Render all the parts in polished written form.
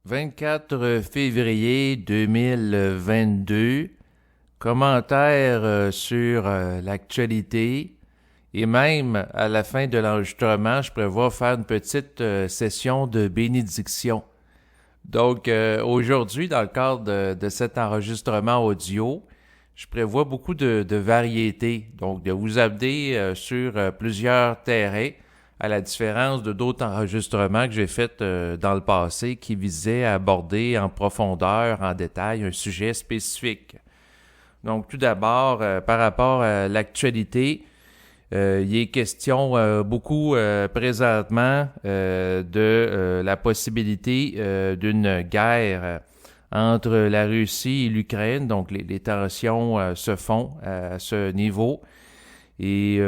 24 février 2022, commentaire sur l'actualité et même à la fin de l'enregistrement, je prévois faire une petite session de bénédiction. Donc aujourd'hui, dans le cadre de cet enregistrement audio, je prévois beaucoup de variétés, donc de vous amener sur plusieurs terrains, à la différence de d'autres enregistrements que j'ai faits dans le passé qui visaient à aborder en profondeur, en détail, un sujet spécifique. Donc tout d'abord, par rapport à l'actualité, il est question beaucoup présentement de la possibilité d'une guerre entre la Russie et l'Ukraine. Donc les tensions se font à ce niveau. Et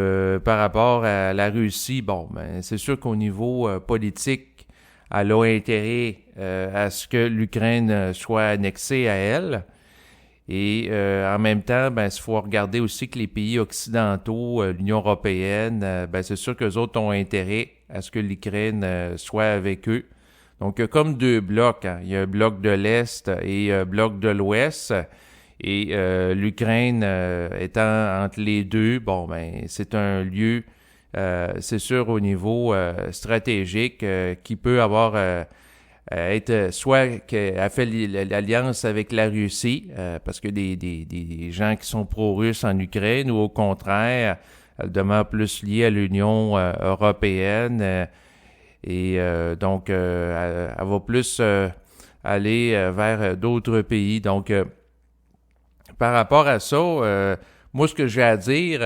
par rapport à la Russie, bon, ben, c'est sûr qu'au niveau politique, elle a intérêt à ce que l'Ukraine soit annexée à elle. Et en même temps, ben, il faut regarder aussi que les pays occidentaux, l'Union européenne, ben, c'est sûr qu'eux autres ont intérêt à ce que l'Ukraine soit avec eux. Donc, il y a comme deux blocs, hein. Il y a un bloc de l'Est et un bloc de l'Ouest. Et l'Ukraine étant entre les deux, bon, ben, c'est un lieu, c'est sûr, au niveau stratégique, qui peut avoir être soit qu'elle fait l'alliance avec la Russie, parce que des gens qui sont pro-russes en Ukraine, ou au contraire, elle demeure plus liée à l'Union européenne, et donc elle va plus aller vers d'autres pays. Donc, par rapport à ça, moi, ce que j'ai à dire,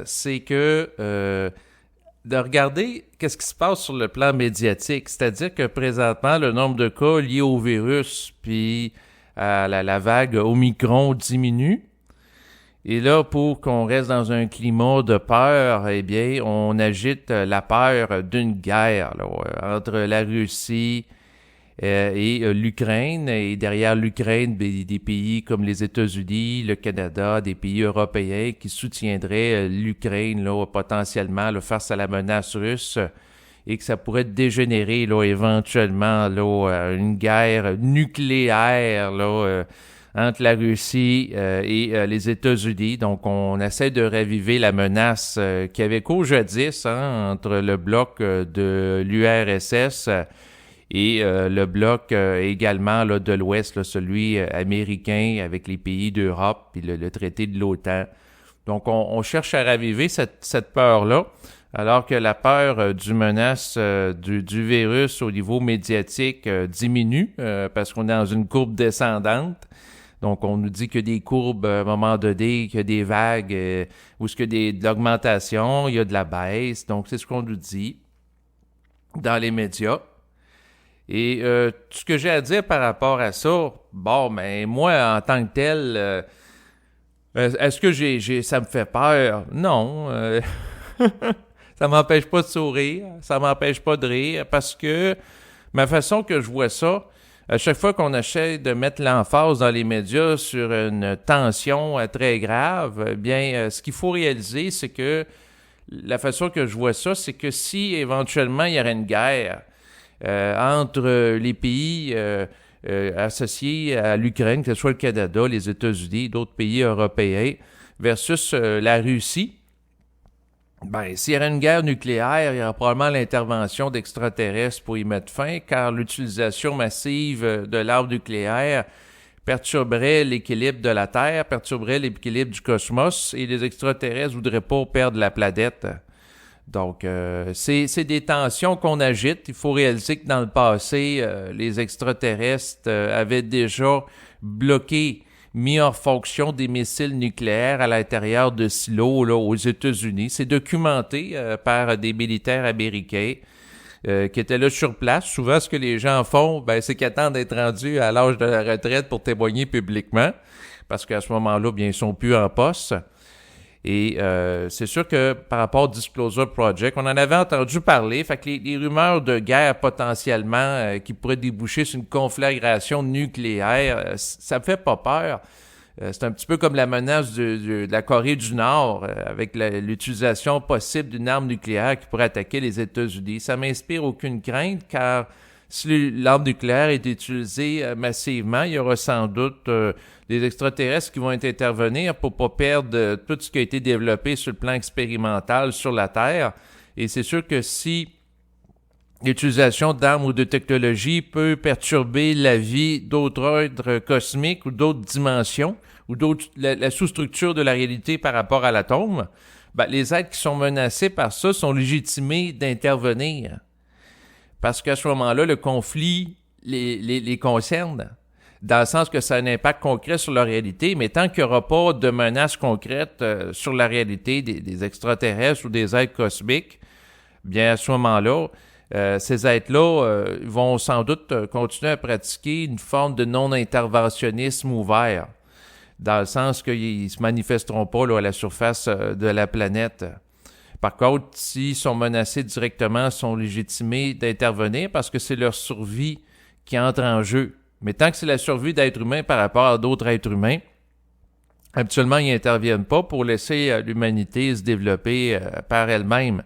c'est que de regarder qu'est-ce qui se passe sur le plan médiatique. C'est-à-dire que présentement, le nombre de cas liés au virus puis à la vague Omicron diminue. Et là, pour qu'on reste dans un climat de peur, eh bien, on agite la peur d'une guerre là, entre la Russie et l'Ukraine. Et derrière l'Ukraine, des pays comme les États-Unis, le Canada, des pays européens qui soutiendraient l'Ukraine là, potentiellement là, face à la menace russe, et que ça pourrait dégénérer là, éventuellement là, une guerre nucléaire là, entre la Russie et les États-Unis. Donc, on essaie de raviver la menace qu'il y avait qu'au jadis entre le bloc de l'URSS et le bloc également là, de l'Ouest, là, celui américain avec les pays d'Europe et le traité de l'OTAN. Donc, on cherche à raviver cette peur-là, alors que la peur du menace du virus au niveau médiatique diminue parce qu'on est dans une courbe descendante. Donc, on nous dit qu'il y a des courbes à un moment donné, qu'il y a des vagues, où est-ce qu'il y a de l'augmentation, il y a de la baisse. Donc, c'est ce qu'on nous dit dans les médias. Et tout ce que j'ai à dire par rapport à ça, bon, ben moi, en tant que tel, est-ce que ça me fait peur? Non. Ça m'empêche pas de sourire, ça m'empêche pas de rire, parce que ma façon que je vois ça, à chaque fois qu'on essaie de mettre l'emphase dans les médias sur une tension très grave, eh bien, ce qu'il faut réaliser, c'est que la façon que je vois ça, c'est que si éventuellement il y aurait une guerre entre les pays associés à l'Ukraine, que ce soit le Canada, les États-Unis, d'autres pays européens, versus la Russie, ben, s'il y aurait une guerre nucléaire, il y aura probablement l'intervention d'extraterrestres pour y mettre fin, car l'utilisation massive de l'arme nucléaire perturberait l'équilibre de la Terre, perturberait l'équilibre du cosmos, et les extraterrestres voudraient pas perdre la planète. Donc, c'est des tensions qu'on agite. Il faut réaliser que dans le passé, les extraterrestres avaient déjà bloqué, mis en fonction des missiles nucléaires à l'intérieur de silos là, aux États-Unis. C'est documenté par des militaires américains qui étaient là sur place. Souvent, ce que les gens font, ben, c'est qu'ils attendent d'être rendus à l'âge de la retraite pour témoigner publiquement, parce qu'à ce moment-là, bien, ils sont plus en poste. Et c'est sûr que par rapport au Disclosure Project, on en avait entendu parler, fait que les rumeurs de guerre potentiellement qui pourraient déboucher sur une conflagration nucléaire, ça me fait pas peur. C'est un petit peu comme la menace de la Corée du Nord avec l'utilisation possible d'une arme nucléaire qui pourrait attaquer les États-Unis. Ça m'inspire aucune crainte car si l'arme nucléaire est utilisée massivement, il y aura sans doute des extraterrestres qui vont intervenir pour pas perdre tout ce qui a été développé sur le plan expérimental sur la Terre. Et c'est sûr que si l'utilisation d'armes ou de technologies peut perturber la vie d'autres ordres cosmiques ou d'autres dimensions, ou la sous-structure de la réalité par rapport à l'atome, ben, les êtres qui sont menacés par ça sont légitimés d'intervenir. Parce qu'à ce moment-là, le conflit les concerne, dans le sens que ça a un impact concret sur la réalité, mais tant qu'il n'y aura pas de menace concrète sur la réalité des extraterrestres ou des êtres cosmiques, bien à ce moment-là, ces êtres-là vont sans doute continuer à pratiquer une forme de non-interventionnisme ouvert, dans le sens qu'ils ne se manifesteront pas là, à la surface de la planète. Par contre, s'ils sont menacés directement, ils sont légitimés d'intervenir parce que c'est leur survie qui entre en jeu. Mais tant que c'est la survie d'êtres humains par rapport à d'autres êtres humains, habituellement, ils n'interviennent pas pour laisser l'humanité se développer par elle-même.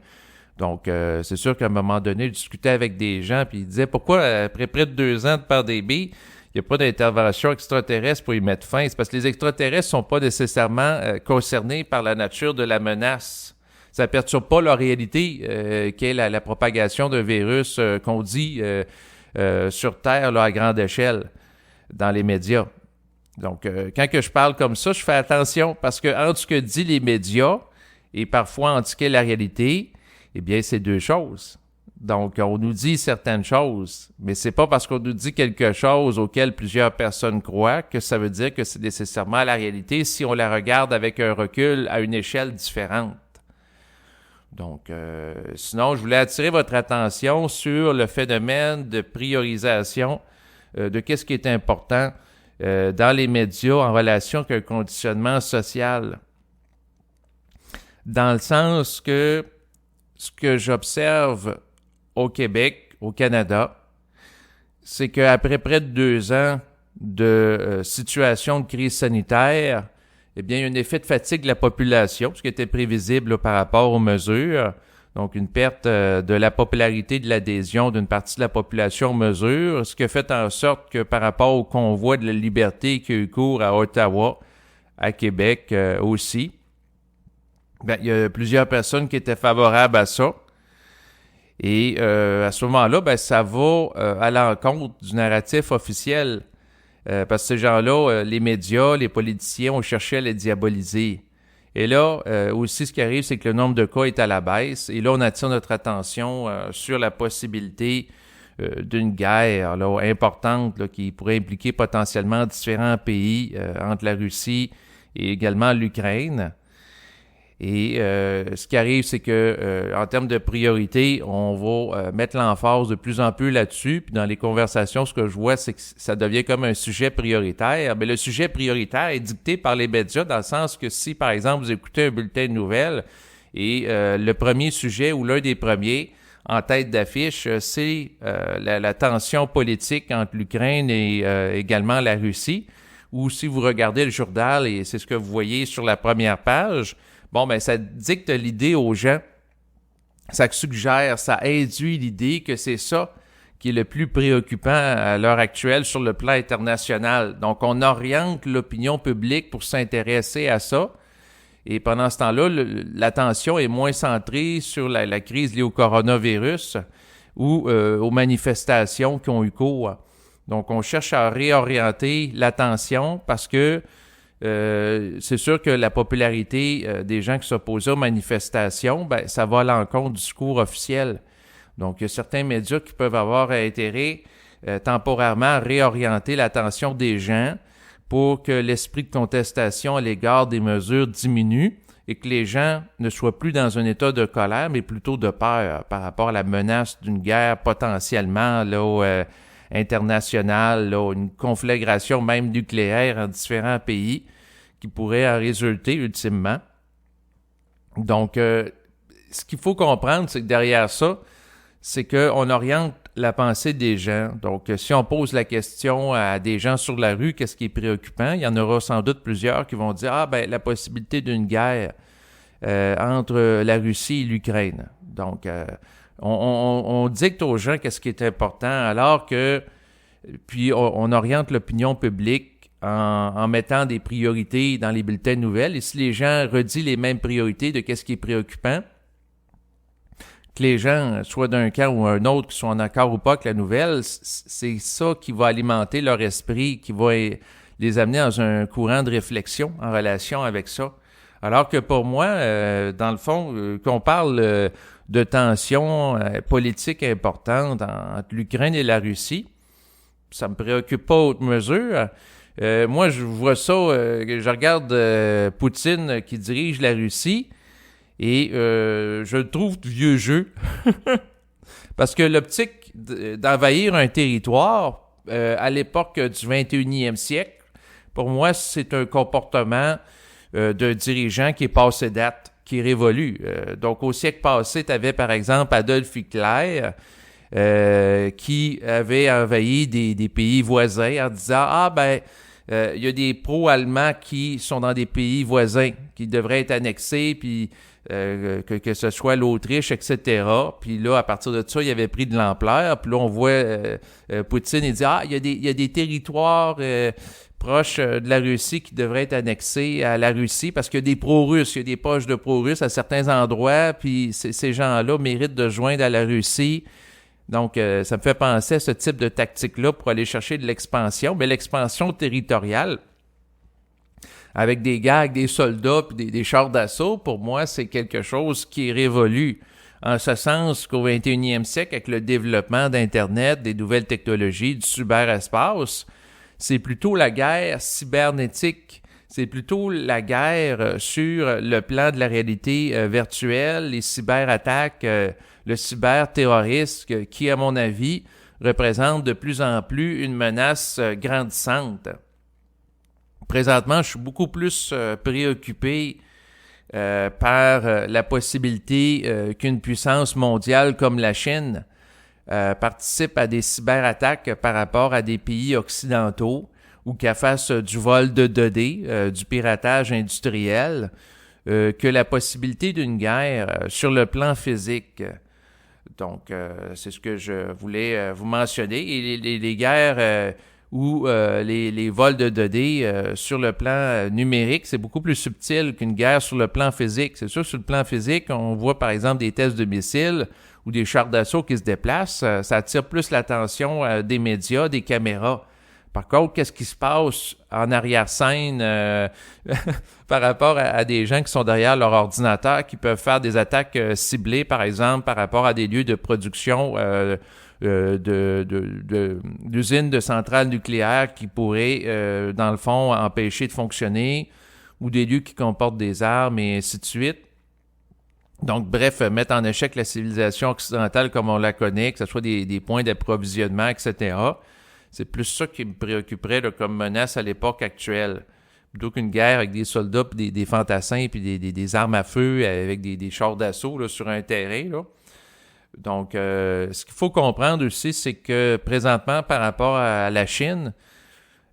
Donc, c'est sûr qu'à un moment donné, je discutais avec des gens, puis ils disaient « Pourquoi, après près de 2 ans de perdre des billes, il n'y a pas d'intervention extraterrestre pour y mettre fin? » C'est parce que les extraterrestres ne sont pas nécessairement concernés par la nature de la menace. Ça ne perturbe pas leur réalité, qui est la propagation d'un virus qu'on dit sur Terre là, à grande échelle, dans les médias. Donc, quand que je parle comme ça, je fais attention, parce que entre ce que disent les médias et parfois entre ce qu'est la réalité, eh bien, c'est 2 choses. Donc, on nous dit certaines choses, mais c'est pas parce qu'on nous dit quelque chose auquel plusieurs personnes croient que ça veut dire que c'est nécessairement la réalité si on la regarde avec un recul à une échelle différente. Donc, sinon, je voulais attirer votre attention sur le phénomène de priorisation de qu'est-ce qui est important dans les médias en relation avec un conditionnement social. Dans le sens que ce que j'observe au Québec, au Canada, c'est qu'après près de 2 ans de situation de crise sanitaire, eh bien, il y a un effet de fatigue de la population, ce qui était prévisible là, par rapport aux mesures. Donc, une perte de la popularité de l'adhésion d'une partie de la population aux mesures, ce qui a fait en sorte que par rapport au convoi de la liberté qui a eu cours à Ottawa, à Québec aussi, ben, il y a plusieurs personnes qui étaient favorables à ça. Et à ce moment-là, ben, ça va à l'encontre du narratif officiel. Parce que ces gens-là, les médias, les politiciens ont cherché à les diaboliser. Et là, aussi, ce qui arrive, c'est que le nombre de cas est à la baisse. Et là, on attire notre attention sur la possibilité d'une guerre là, importante là, qui pourrait impliquer potentiellement différents pays entre la Russie et également l'Ukraine. Et ce qui arrive, c'est que en termes de priorité, on va mettre l'emphase de plus en plus là-dessus. Puis dans les conversations, ce que je vois, c'est que ça devient comme un sujet prioritaire. Mais le sujet prioritaire est dicté par les médias dans le sens que si, par exemple, vous écoutez un bulletin de nouvelles et le premier sujet ou l'un des premiers en tête d'affiche, c'est la tension politique entre l'Ukraine et également la Russie. Ou si vous regardez le journal, et c'est ce que vous voyez sur la première page, bon, ben ça dicte l'idée aux gens, ça suggère, ça induit l'idée que c'est ça qui est le plus préoccupant à l'heure actuelle sur le plan international. Donc, on oriente l'opinion publique pour s'intéresser à ça. Et pendant ce temps-là, l'attention est moins centrée sur la crise liée au coronavirus ou aux manifestations qui ont eu cours. Donc, on cherche à réorienter l'attention parce que c'est sûr que la popularité des gens qui s'opposaient aux manifestations, ben, ça va à l'encontre du discours officiel. Donc, il y a certains médias qui peuvent avoir intérêt temporairement à réorienter l'attention des gens pour que l'esprit de contestation à l'égard des mesures diminue et que les gens ne soient plus dans un état de colère, mais plutôt de peur par rapport à la menace d'une guerre potentiellement là, internationale, là, une conflagration même nucléaire en différents pays qui pourrait en résulter ultimement. Donc, ce qu'il faut comprendre, c'est que derrière ça, c'est qu'on oriente la pensée des gens. Donc, si on pose la question à des gens sur la rue, qu'est-ce qui est préoccupant, il y en aura sans doute plusieurs qui vont dire « Ah, ben la possibilité d'une guerre entre la Russie et l'Ukraine. » Donc, On dicte aux gens qu'est-ce qui est important, alors que, puis on oriente l'opinion publique en mettant des priorités dans les bulletins de nouvelles. Et si les gens redisent les mêmes priorités de qu'est-ce qui est préoccupant, que les gens, soit d'un camp ou un autre, qui soient en accord ou pas avec la nouvelle, c'est ça qui va alimenter leur esprit, qui va les amener dans un courant de réflexion en relation avec ça. Alors que pour moi, dans le fond, qu'on parle de tensions politiques importantes entre l'Ukraine et la Russie, ça me préoccupe pas autre mesure. Moi, je vois ça, je regarde Poutine qui dirige la Russie, et je le trouve vieux jeu. Parce que l'optique d'envahir un territoire à l'époque du 21e siècle, pour moi, c'est un comportement d'un dirigeant qui est passé date, qui est révolu. Donc, au siècle passé, tu avais par exemple Adolf Hitler qui avait envahi des pays voisins en disant « Ah, ben, il y a des pro-allemands qui sont dans des pays voisins, qui devraient être annexés, puis que ce soit l'Autriche, etc. » Puis là, à partir de ça, il avait pris de l'ampleur. Puis là, on voit Poutine, il dit « Ah, il y a des territoires proches de la Russie qui devraient être annexés à la Russie parce qu'il y a des pro-russes, il y a des poches de pro-russes à certains endroits, puis ces gens-là méritent de joindre à la Russie. » Donc, ça me fait penser à ce type de tactique-là pour aller chercher de l'expansion. Mais l'expansion territoriale, avec des guerres, avec des soldats puis des chars d'assaut, pour moi, c'est quelque chose qui est révolu. En ce sens qu'au 21e siècle, avec le développement d'Internet, des nouvelles technologies, du cyberespace, c'est plutôt la guerre cybernétique. C'est plutôt la guerre sur le plan de la réalité virtuelle, les cyberattaques, le cyberterrorisme, qui, à mon avis, représente de plus en plus une menace grandissante. Présentement, je suis beaucoup plus préoccupé par la possibilité qu'une puissance mondiale comme la Chine participe à des cyberattaques par rapport à des pays occidentaux ou qu'elle fasse du vol de données, du piratage industriel, que la possibilité d'une guerre sur le plan physique. Donc, c'est ce que je voulais vous mentionner. Et les guerres ou les vols de données sur le plan numérique, c'est beaucoup plus subtil qu'une guerre sur le plan physique. C'est sûr, sur le plan physique, on voit par exemple des tests de missiles ou des chars d'assaut qui se déplacent. Ça attire plus l'attention des médias, des caméras. Par contre, qu'est-ce qui se passe en arrière-scène par rapport à des gens qui sont derrière leur ordinateur, qui peuvent faire des attaques ciblées, par exemple, par rapport à des lieux de production d'usines de centrales nucléaires qui pourraient, dans le fond, empêcher de fonctionner, ou des lieux qui comportent des armes, et ainsi de suite. Donc, bref, mettre en échec la civilisation occidentale comme on la connaît, que ce soit des points d'approvisionnement, etc., c'est plus ça qui me préoccuperait là, comme menace à l'époque actuelle. Plutôt qu'une guerre avec des soldats, puis des fantassins, puis des armes à feu, avec des chars d'assaut là, sur un terrain. Là. Donc, ce qu'il faut comprendre aussi, c'est que présentement, par rapport à la Chine,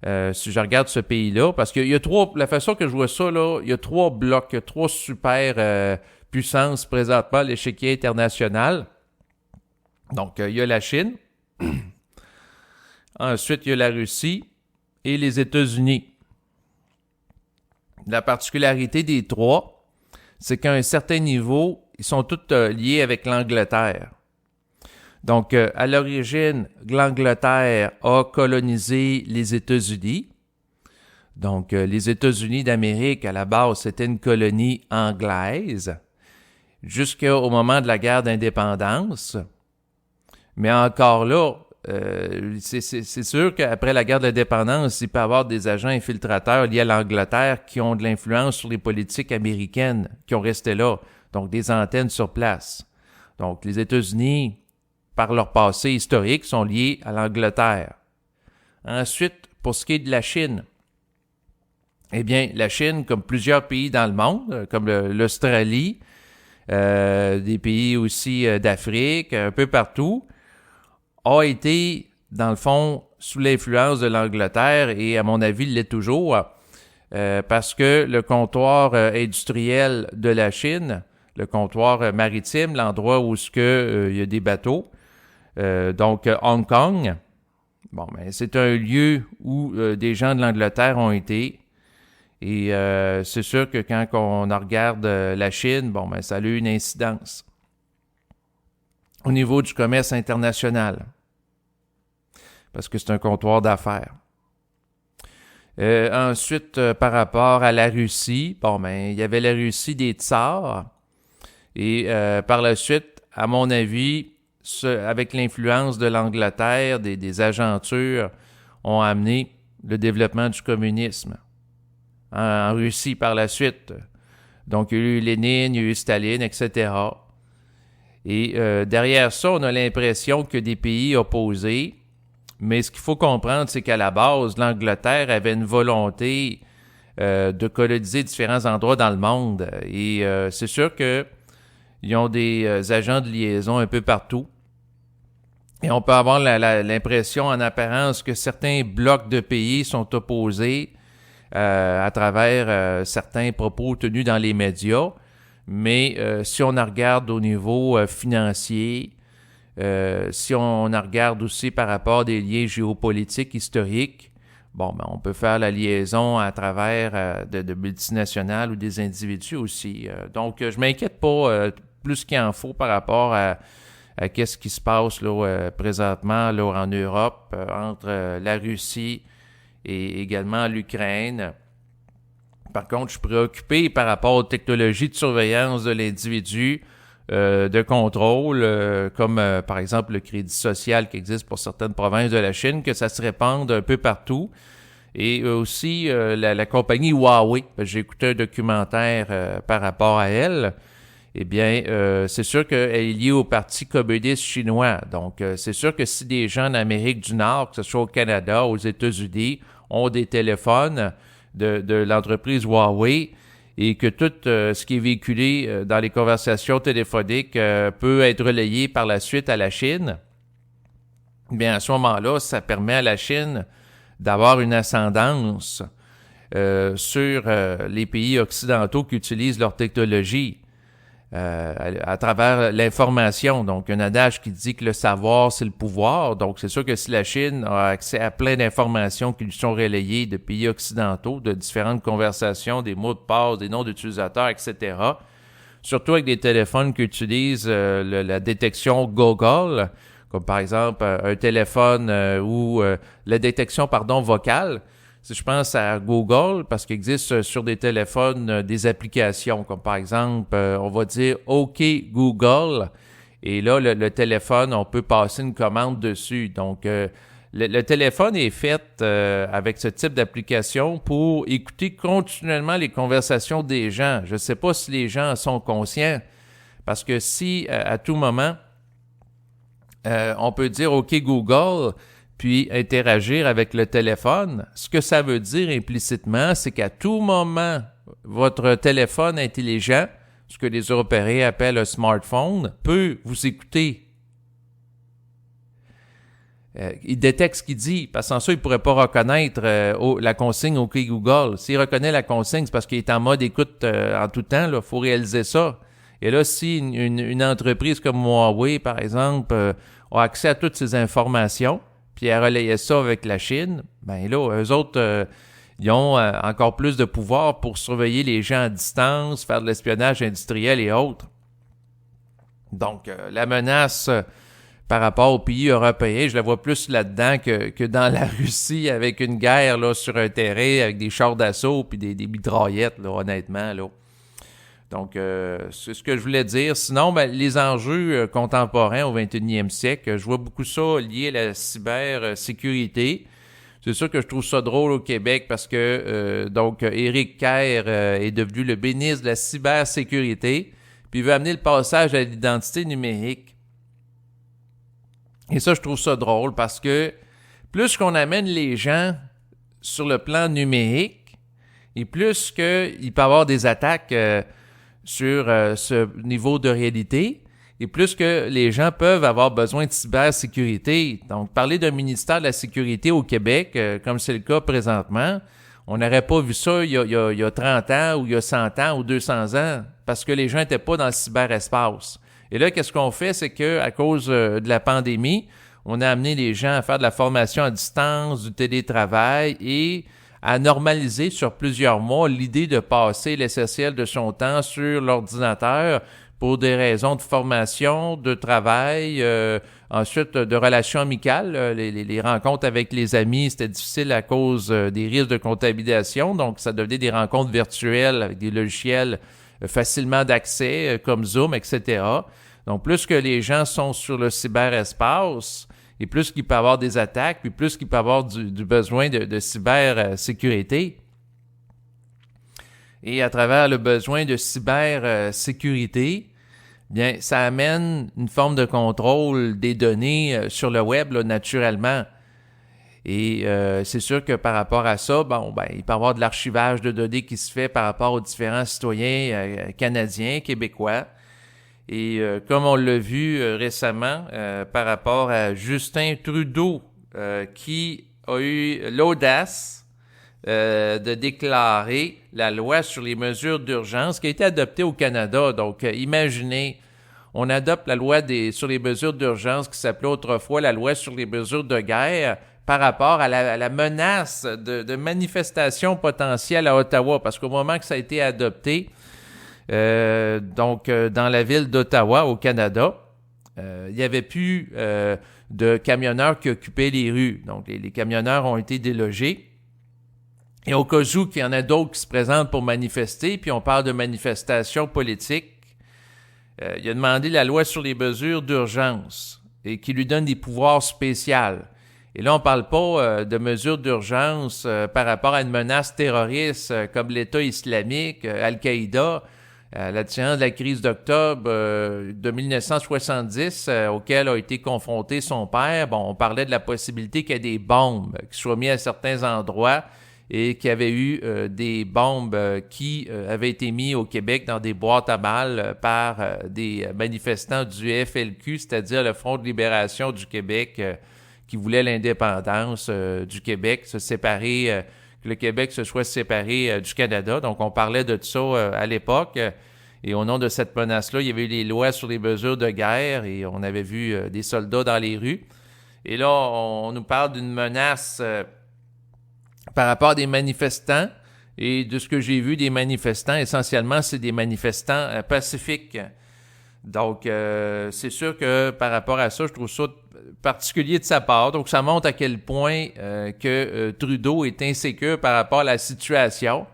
si je regarde ce pays-là, parce qu'il y a la façon que je vois ça, là, il y a 3 blocs, il y a 3 super puissances présentement à l'échiquier international. Donc, il y a la Chine. Ensuite, il y a la Russie et les États-Unis. La particularité des 3, c'est qu'à un certain niveau, ils sont tous liés avec l'Angleterre. Donc, à l'origine, l'Angleterre a colonisé les États-Unis. Donc, les États-Unis d'Amérique, à la base, c'était une colonie anglaise jusqu'au moment de la guerre d'indépendance. Mais encore là, c'est sûr qu'après la guerre de l'indépendance, il peut y avoir des agents infiltrateurs liés à l'Angleterre qui ont de l'influence sur les politiques américaines, qui ont resté là, donc des antennes sur place. Donc les États-Unis, par leur passé historique, sont liés à l'Angleterre. Ensuite, pour ce qui est de la Chine, eh bien, la Chine, comme plusieurs pays dans le monde, comme l'Australie, des pays aussi d'Afrique, un peu partout, a été, dans le fond, sous l'influence de l'Angleterre et, à mon avis, l'est toujours, parce que le comptoir industriel de la Chine le comptoir maritime, l'endroit où il y a des bateaux. Donc, Hong Kong, bon, ben, c'est un lieu où des gens de l'Angleterre ont été. Et c'est sûr que quand on regarde la Chine, bon, ben, ça a eu une incidence au niveau du commerce international, parce que c'est un comptoir d'affaires. Ensuite, par rapport à la Russie, bon, ben, il y avait la Russie des tsars, et par la suite, à mon avis, avec l'influence de l'Angleterre, des agentures, ont amené le développement du communisme en Russie par la suite. Donc, il y a eu Lénine, il y a eu Staline, etc. Et derrière ça, on a l'impression que des pays opposés, mais ce qu'il faut comprendre, c'est qu'à la base, l'Angleterre avait une volonté de coloniser différents endroits dans le monde. Et c'est sûr qu'ils ont des agents de liaison un peu partout. Et on peut avoir l'impression en apparence que certains blocs de pays sont opposés à travers certains propos tenus dans les médias. Mais si on en regarde au niveau financier, si on en regarde aussi par rapport à des liens géopolitiques historiques, bon, ben, on peut faire la liaison à travers de multinationales ou des individus aussi. Donc, je m'inquiète pas plus qu'il en faut par rapport à qu'est-ce qui se passe là, présentement là, en Europe entre la Russie et également l'Ukraine. Par contre, je suis préoccupé par rapport aux technologies de surveillance de l'individu, de contrôle, comme par exemple le crédit social qui existe pour certaines provinces de la Chine, que ça se répande un peu partout. Et aussi la compagnie Huawei. J'ai écouté un documentaire par rapport à elle. Eh bien, c'est sûr qu'elle est liée au Parti communiste chinois. Donc, c'est sûr que si des gens en Amérique du Nord, que ce soit au Canada, aux États-Unis, ont des téléphones de l'entreprise Huawei et que tout ce qui est véhiculé dans les conversations téléphoniques peut être relayé par la suite à la Chine, bien, à ce moment-là, ça permet à la Chine d'avoir une ascendance sur les pays occidentaux qui utilisent leur technologie. À travers l'information. Donc, un adage qui dit que le savoir, c'est le pouvoir. Donc, c'est sûr que si la Chine a accès à plein d'informations qui lui sont relayées de pays occidentaux, de différentes conversations, des mots de passe, des noms d'utilisateurs, etc., surtout avec des téléphones qui utilisent la détection Google, comme par exemple un téléphone ou la détection, vocale. Si je pense à Google, parce qu'il existe sur des téléphones des applications, comme par exemple, on va dire « OK Google », et là, le téléphone, on peut passer une commande dessus. Donc, le téléphone est fait avec ce type d'application pour écouter continuellement les conversations des gens. Je ne sais pas si les gens en sont conscients, parce que si, à tout moment, on peut dire « OK Google », puis interagir avec le téléphone, ce que ça veut dire implicitement, c'est qu'à tout moment, votre téléphone intelligent, ce que les Européens appellent un smartphone, peut vous écouter. Il détecte ce qu'il dit, parce que sans ça, il ne pourrait pas reconnaître la consigne OK Google. S'il reconnaît la consigne, c'est parce qu'il est en mode écoute en tout temps, il faut réaliser ça. Et là, si une entreprise comme Huawei, par exemple, a accès à toutes ces informations, puis à relayer ça avec la Chine, ben là, eux autres, ils ont encore plus de pouvoir pour surveiller les gens à distance, faire de l'espionnage industriel et autres. Donc, la menace par rapport aux pays européens, je la vois plus là-dedans que dans la Russie, avec une guerre là, sur un terrain, avec des chars d'assaut puis des mitraillettes, là, honnêtement, là. Donc, c'est ce que je voulais dire. Sinon, ben, les enjeux contemporains au 21e siècle, je vois beaucoup ça lié à la cybersécurité. C'est sûr que je trouve ça drôle au Québec parce que, Éric Kerr est devenu le ministre de la cybersécurité, puis il veut amener le passage à l'identité numérique. Et ça, je trouve ça drôle parce que plus qu'on amène les gens sur le plan numérique, et plus qu'il peut y avoir des attaques sur ce niveau de réalité, et plus que les gens peuvent avoir besoin de cybersécurité. Donc, parler d'un ministère de la Sécurité au Québec, comme c'est le cas présentement, On n'aurait pas vu ça il y a 30 ans ou il y a 100 ans ou 200 ans parce que les gens n'étaient pas dans le cyberespace. Et là, qu'est-ce qu'on fait? C'est qu'à cause de la pandémie, on a amené les gens à faire de la formation à distance, du télétravail et à normaliser sur plusieurs mois l'idée de passer l'essentiel de son temps sur l'ordinateur pour des raisons de formation, de travail, ensuite de relations amicales. Les rencontres avec les amis, c'était difficile à cause des risques de contamination, donc ça devenait des rencontres virtuelles avec des logiciels facilement d'accès comme Zoom, etc. Donc plus que les gens sont sur le cyberespace, et plus qu'il peut y avoir des attaques, puis plus qu'il peut y avoir du besoin de cybersécurité. Et à travers le besoin de cybersécurité, bien, ça amène une forme de contrôle des données sur le web, là, naturellement. Et c'est sûr que par rapport à ça, il peut y avoir de l'archivage de données qui se fait par rapport aux différents citoyens canadiens, québécois. Et comme on l'a vu récemment par rapport à Justin Trudeau qui a eu l'audace de déclarer la loi sur les mesures d'urgence qui a été adoptée au Canada. Donc imaginez, on adopte la loi sur les mesures d'urgence qui s'appelait autrefois la loi sur les mesures de guerre par rapport à la menace de manifestations potentielles à Ottawa. Parce qu'au moment que ça a été adopté, dans la ville d'Ottawa, au Canada, il n'y avait plus de camionneurs qui occupaient les rues. Donc, les camionneurs ont été délogés. Et au cas où qu'il y en a d'autres qui se présentent pour manifester, puis on parle de manifestations politiques, il a demandé la loi sur les mesures d'urgence et qui lui donne des pouvoirs spéciaux. Et là, on ne parle pas de mesures d'urgence par rapport à une menace terroriste comme l'État islamique, Al-Qaïda, la différence de la crise d'octobre de 1970 auquel a été confronté son père. Bon, on parlait de la possibilité qu'il y ait des bombes qui soient mises à certains endroits et qu'il y avait eu des bombes qui avaient été mises au Québec dans des boîtes à balles par des manifestants du FLQ, c'est-à-dire le Front de libération du Québec qui voulait l'indépendance du Québec, se séparer que le Québec se soit séparé du Canada. Donc, on parlait de ça à l'époque. Et au nom de cette menace-là, il y avait eu les lois sur les mesures de guerre et on avait vu des soldats dans les rues. Et là, on nous parle d'une menace par rapport à des manifestants. Et de ce que j'ai vu des manifestants, essentiellement, c'est des manifestants pacifiques. Donc, c'est sûr que par rapport à ça, je trouve ça particulier de sa part. Donc, ça montre à quel point que Trudeau est insécure par rapport à la situation.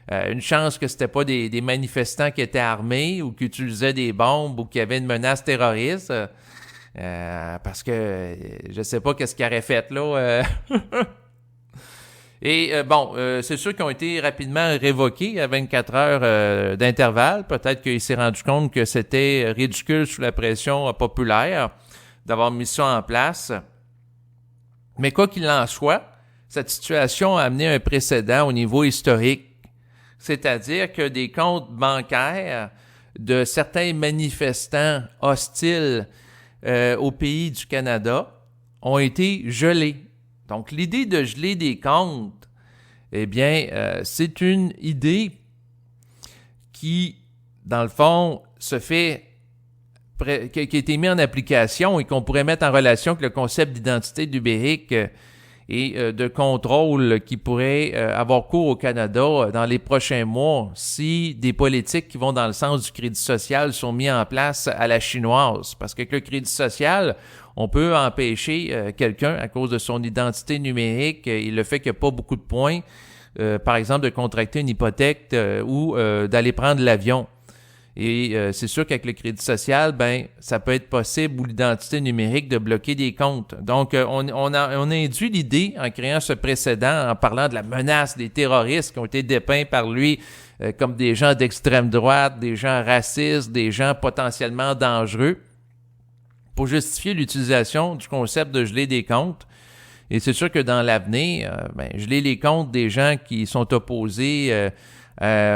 Une chance que c'était pas des manifestants qui étaient armés ou qui utilisaient des bombes ou qui avaient une menace terroriste. Parce que je sais pas qu'est-ce qu'il aurait fait là. Et c'est sûr qu'ils ont été rapidement révoqués à 24 heures d'intervalle. Peut-être qu'il s'est rendu compte que c'était ridicule sous la pression populaire d'avoir mis ça en place. Mais quoi qu'il en soit, cette situation a amené un précédent au niveau historique. C'est-à-dire que des comptes bancaires de certains manifestants hostiles au pays du Canada ont été gelés. Donc, l'idée de geler des comptes, eh bien, c'est une idée qui, dans le fond, qui a été mise en application et qu'on pourrait mettre en relation avec le concept d'identité numérique et de contrôle qui pourrait avoir cours au Canada dans les prochains mois si des politiques qui vont dans le sens du crédit social sont mis en place à la chinoise. Parce qu'avec le crédit social, on peut empêcher quelqu'un à cause de son identité numérique et le fait qu'il n'y a pas beaucoup de points, par exemple, de contracter une hypothèque ou d'aller prendre l'avion. Et c'est sûr qu'avec le crédit social, ça peut être possible ou l'identité numérique de bloquer des comptes. Donc, on a induit l'idée en créant ce précédent, en parlant de la menace des terroristes qui ont été dépeints par lui comme des gens d'extrême droite, des gens racistes, des gens potentiellement dangereux, pour justifier l'utilisation du concept de geler des comptes. Et c'est sûr que dans l'avenir, geler les comptes des gens qui sont opposés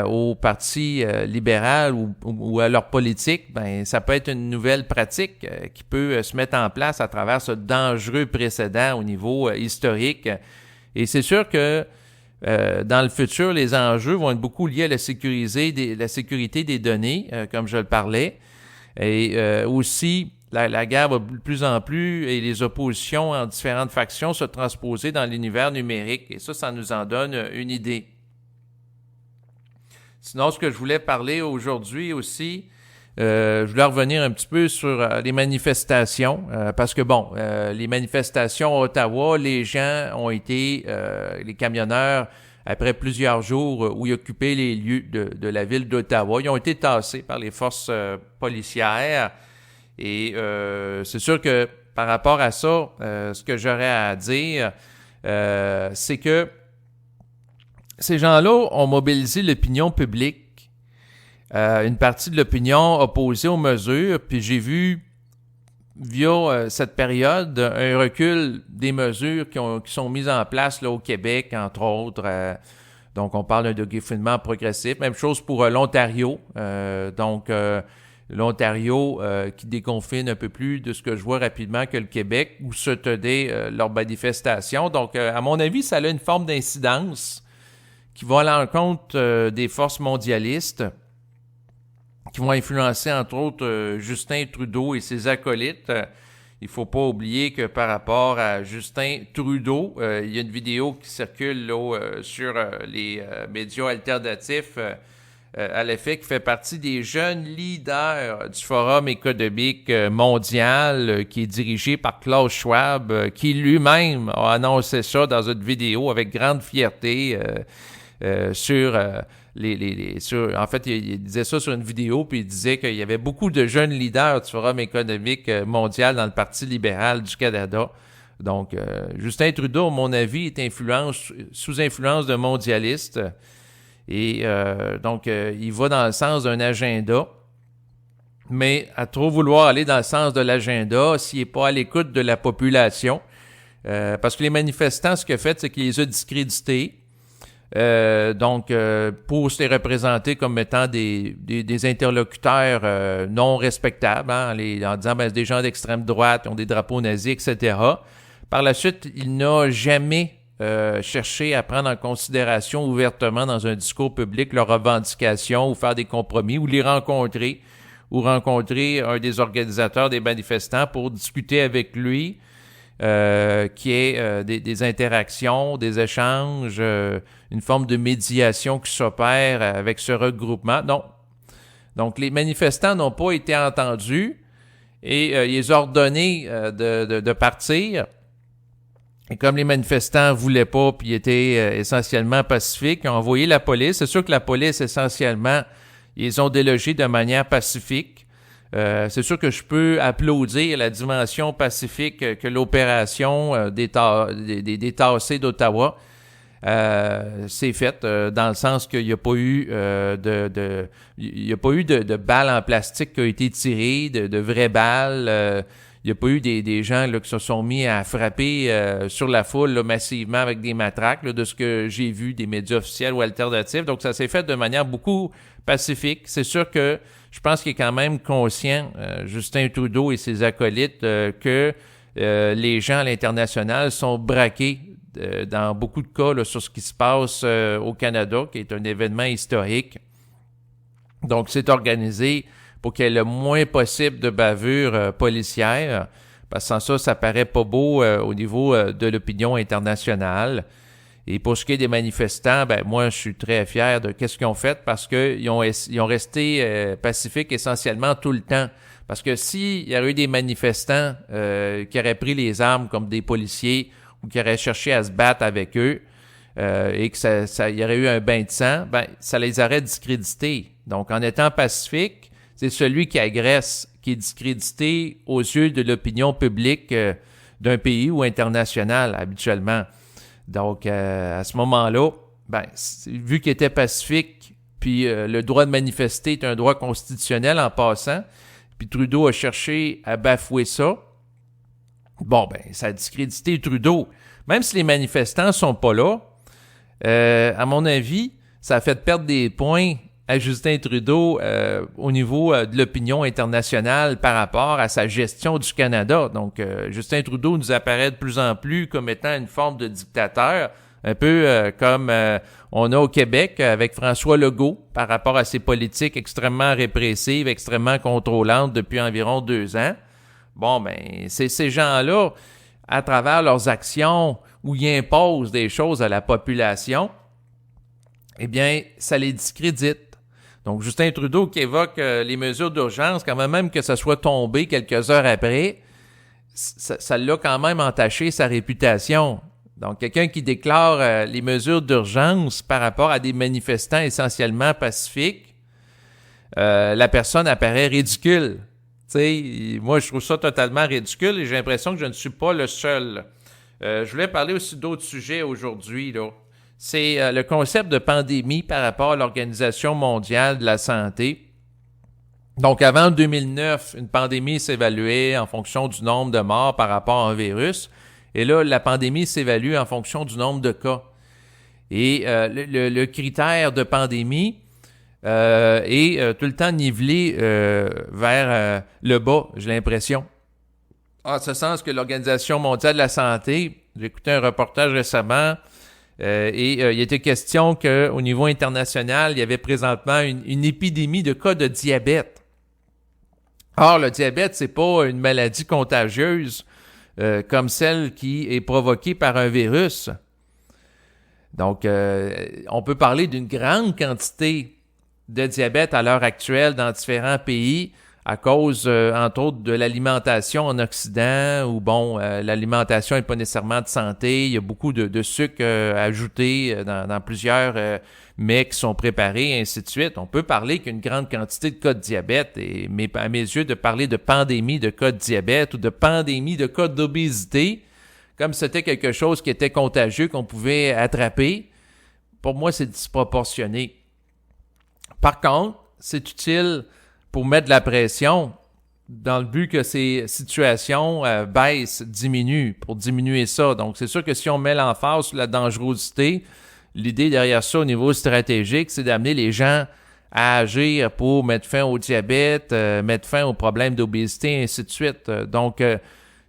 au parti libéral ou à leur politique, ça peut être une nouvelle pratique qui peut se mettre en place à travers ce dangereux précédent au niveau historique. Et c'est sûr que dans le futur, les enjeux vont être beaucoup liés à la sécurité des données, comme je le parlais. Et aussi, la guerre va de plus en plus et les oppositions en différentes factions se transposer dans l'univers numérique. Et ça nous en donne une idée. Sinon, ce que je voulais parler aujourd'hui aussi, je voulais revenir un petit peu sur les manifestations, parce que les manifestations à Ottawa, les gens ont été, les camionneurs, après plusieurs jours où ils occupaient les lieux de la ville d'Ottawa, ils ont été tassés par les forces policières. Et c'est sûr que par rapport à ça, ce que j'aurais à dire, c'est que ces gens-là ont mobilisé l'opinion publique. Une partie de l'opinion opposée aux mesures, puis j'ai vu, via cette période, un recul des mesures qui sont mises en place là, au Québec, entre autres. Donc, on parle d'un déconfinement progressif. Même chose pour l'Ontario. L'Ontario qui déconfine un peu plus de ce que je vois rapidement que le Québec, où se tenaient leurs manifestations. Donc, à mon avis, ça a une forme d'incidence qui va à l'encontre des forces mondialistes, qui vont influencer, entre autres, Justin Trudeau et ses acolytes. Il ne faut pas oublier que par rapport à Justin Trudeau, il y a une vidéo qui circule là, sur les médias alternatifs à l'effet qu'il fait partie des jeunes leaders du Forum économique mondial qui est dirigé par Klaus Schwab, qui lui-même a annoncé ça dans une vidéo avec grande fierté en fait, il disait ça sur une vidéo, puis il disait qu'il y avait beaucoup de jeunes leaders du Forum économique mondial dans le Parti libéral du Canada. Donc, Justin Trudeau, à mon avis, est sous influence de mondialistes. Et donc, il va dans le sens d'un agenda. Mais à trop vouloir aller dans le sens de l'agenda, s'il n'est pas à l'écoute de la population, parce que les manifestants, ce qu'ils ont fait, c'est qu'ils les ont discrédités. Pour se les représenter comme étant des interlocuteurs non respectables, en disant c'est des gens d'extrême droite, ils ont des drapeaux nazis, etc. Par la suite, il n'a jamais cherché à prendre en considération ouvertement dans un discours public leurs revendications ou faire des compromis ou les rencontrer ou rencontrer un des organisateurs des manifestants pour discuter avec lui, qui est des interactions, des échanges, une forme de médiation qui s'opère avec ce regroupement. Non. Donc, les manifestants n'ont pas été entendus et ils les ont ordonnés de partir. Et comme les manifestants ne voulaient pas puis étaient essentiellement pacifiques, ils ont envoyé la police. C'est sûr que la police, essentiellement, ils ont délogé de manière pacifique. C'est sûr que je peux applaudir la dimension pacifique que l'opération détassés d'Ottawa s'est faite, dans le sens qu'il n'y a pas eu de balles en plastique qui ont été tirées, de vraies balles. Il n'y a pas eu des gens là, qui se sont mis à frapper sur la foule là, massivement avec des matraques, là, de ce que j'ai vu des médias officiels ou alternatifs. Donc, ça s'est fait de manière beaucoup pacifique. C'est sûr que je pense qu'il est quand même conscient, Justin Trudeau et ses acolytes, que les gens à l'international sont braqués dans beaucoup de cas là, sur ce qui se passe au Canada, qui est un événement historique. Donc, c'est organisé pour qu'il y ait le moins possible de bavures policières, parce que sans ça, ça paraît pas beau au niveau de l'opinion internationale. Et pour ce qui est des manifestants, moi, je suis très fier de ce qu'ils ont fait, parce qu'ils ont resté pacifiques essentiellement tout le temps. Parce que s'il y aurait eu des manifestants qui auraient pris les armes comme des policiers ou qui auraient cherché à se battre avec eux et que il y aurait eu un bain de sang, ça les aurait discrédités. Donc, en étant pacifique, c'est celui qui agresse qui est discrédité aux yeux de l'opinion publique d'un pays ou international, habituellement. Donc, à ce moment-là, vu qu'il était pacifique, puis le droit de manifester est un droit constitutionnel en passant, puis Trudeau a cherché à bafouer ça, ça a discrédité Trudeau. Même si les manifestants sont pas là, à mon avis, ça a fait perdre des points à Justin Trudeau au niveau de l'opinion internationale par rapport à sa gestion du Canada. Donc, Justin Trudeau nous apparaît de plus en plus comme étant une forme de dictateur, Un peu comme on a au Québec avec François Legault par rapport à ses politiques extrêmement répressives, extrêmement contrôlantes depuis environ 2 ans. Bon, ben, c'est ces gens-là, à travers leurs actions où ils imposent des choses à la population, eh bien, ça les discrédite. Donc, Justin Trudeau qui évoque les mesures d'urgence, quand même que ça soit tombé quelques heures après, ça l'a quand même entaché sa réputation. Donc, quelqu'un qui déclare les mesures d'urgence par rapport à des manifestants essentiellement pacifiques, la personne apparaît ridicule. Tu sais, moi, je trouve ça totalement ridicule et j'ai l'impression que je ne suis pas le seul. Je voulais parler aussi d'autres sujets aujourd'hui, là. C'est le concept de pandémie par rapport à l'Organisation mondiale de la santé. Donc, avant 2009, une pandémie s'évaluait en fonction du nombre de morts par rapport à un virus. Et là, la pandémie s'évalue en fonction du nombre de cas. Et le critère de pandémie est tout le temps nivelé vers le bas, j'ai l'impression. En ce sens que l'Organisation mondiale de la santé, j'ai écouté un reportage récemment, il était question qu'au niveau international, il y avait présentement une épidémie de cas de diabète. Or, le diabète, c'est pas une maladie contagieuse comme celle qui est provoquée par un virus. Donc, on peut parler d'une grande quantité de diabète à l'heure actuelle dans différents pays à cause, entre autres, de l'alimentation en Occident, où, bon, l'alimentation n'est pas nécessairement de santé. Il y a beaucoup de sucre ajouté dans plusieurs mets qui sont préparés, et ainsi de suite. On peut parler qu'une grande quantité de cas de diabète, mais à mes yeux, de parler de pandémie de cas de diabète ou de pandémie de cas d'obésité, comme c'était quelque chose qui était contagieux, qu'on pouvait attraper, pour moi, c'est disproportionné. Par contre, c'est utile pour mettre de la pression dans le but que ces situations baissent, diminuent, pour diminuer ça. Donc, c'est sûr que si on met l'emphase sur la dangerosité, l'idée derrière ça au niveau stratégique, c'est d'amener les gens à agir pour mettre fin au diabète, mettre fin aux problèmes d'obésité, et ainsi de suite. Donc,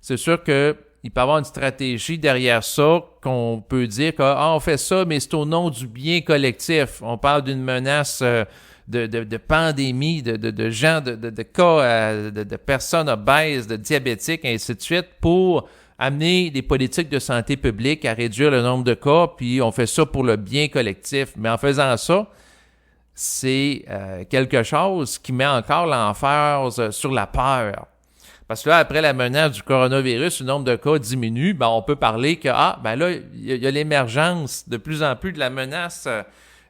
c'est sûr que il peut y avoir une stratégie derrière ça qu'on peut dire qu'on fait ça, mais c'est au nom du bien collectif. On parle d'une menace de pandémie, de gens, de cas, de personnes obèses, de diabétiques, et ainsi de suite, pour amener des politiques de santé publique à réduire le nombre de cas, puis on fait ça pour le bien collectif. Mais en faisant ça, c'est quelque chose qui met encore l'emphase sur la peur. Parce que là, après la menace du coronavirus, le nombre de cas diminue, ben on peut parler que, là, il y a l'émergence de plus en plus de la menace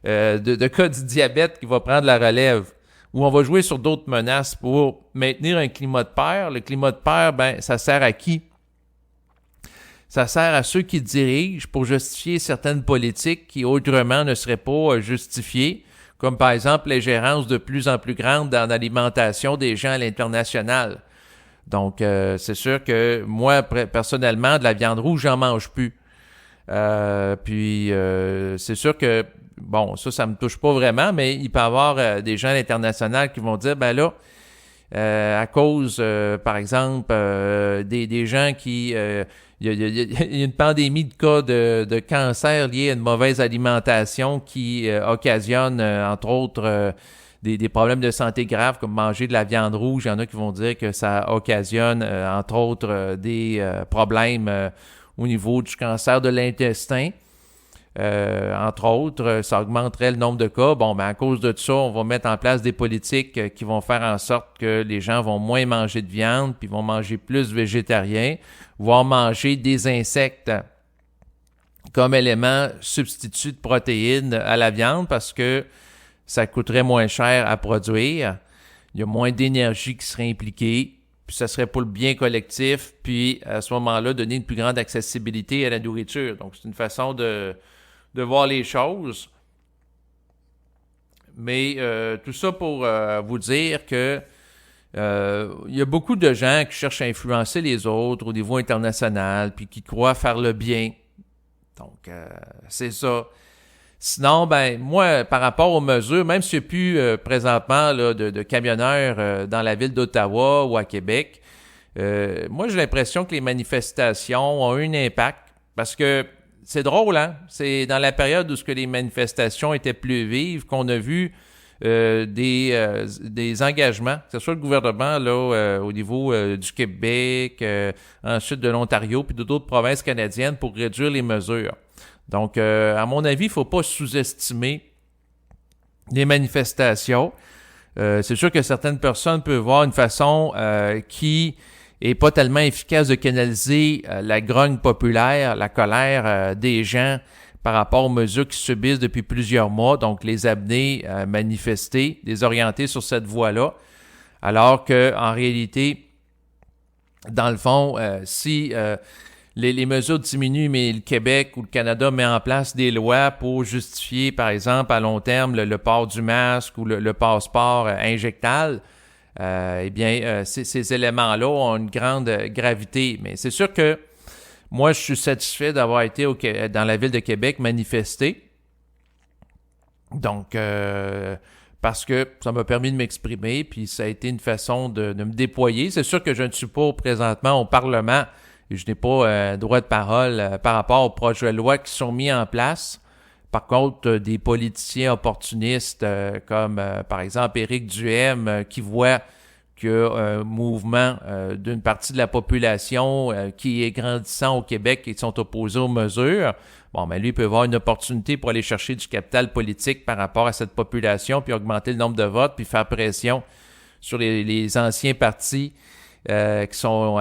de cas du diabète qui va prendre la relève, où on va jouer sur d'autres menaces pour maintenir un climat de peur. Le climat de peur, ben, ça sert à qui? Ça sert à ceux qui dirigent pour justifier certaines politiques qui autrement ne seraient pas justifiées, comme par exemple l'ingérence de plus en plus grande dans l'alimentation des gens à l'international. Donc, c'est sûr que moi, personnellement, de la viande rouge, j'en mange plus. C'est sûr que, bon, ça me touche pas vraiment, mais il peut y avoir des gens à l'international qui vont dire, ben là, à cause, par exemple, des gens qui... il y a une pandémie de cas de cancer liés à une mauvaise alimentation qui occasionne, entre autres, des problèmes de santé graves comme manger de la viande rouge. Il y en a qui vont dire que ça occasionne, entre autres, des problèmes au niveau du cancer de l'intestin. Entre autres, ça augmenterait le nombre de cas. Bon, ben à cause de ça, on va mettre en place des politiques qui vont faire en sorte que les gens vont moins manger de viande, puis vont manger plus végétarien, voire manger des insectes comme élément substitut de protéines à la viande parce que ça coûterait moins cher à produire. Il y a moins d'énergie qui serait impliquée, puis ça serait pour le bien collectif, puis à ce moment-là, donner une plus grande accessibilité à la nourriture. Donc, c'est une façon de voir les choses. Mais tout ça pour vous dire que il y a beaucoup de gens qui cherchent à influencer les autres au niveau international, puis qui croient faire le bien. Donc, c'est ça. Sinon, ben moi, par rapport aux mesures, même s'il n'y a plus présentement là, de camionneurs dans la ville d'Ottawa ou à Québec, moi j'ai l'impression que les manifestations ont eu un impact parce que c'est drôle, hein? C'est dans la période où ce que les manifestations étaient plus vives qu'on a vu des engagements, que ce soit le gouvernement là, au niveau du Québec, ensuite de l'Ontario, puis d'autres provinces canadiennes pour réduire les mesures. Donc, à mon avis, il ne faut pas sous-estimer les manifestations. C'est sûr que certaines personnes peuvent voir une façon qui est pas tellement efficace de canaliser la grogne populaire, la colère des gens par rapport aux mesures qui subissent depuis plusieurs mois, donc les amener à manifester, les orienter sur cette voie-là, alors que en réalité, dans le fond, si les mesures diminuent, mais le Québec ou le Canada met en place des lois pour justifier, par exemple, à long terme, le port du masque ou le passeport injectable, eh bien, ces éléments-là ont une grande gravité. Mais c'est sûr que moi, je suis satisfait d'avoir été dans la ville de Québec manifester. Donc, parce que ça m'a permis de m'exprimer, puis ça a été une façon de me déployer. C'est sûr que je ne suis pas présentement au Parlement et je n'ai pas droit de parole par rapport aux projets de loi qui sont mis en place. Par contre, des politiciens opportunistes comme, par exemple, Éric Duhaime, qui voit qu'il y a un mouvement d'une partie de la population qui est grandissant au Québec et qui sont opposés aux mesures. Bon, ben lui, il peut avoir une opportunité pour aller chercher du capital politique par rapport à cette population, puis augmenter le nombre de votes, puis faire pression sur les anciens partis qui sont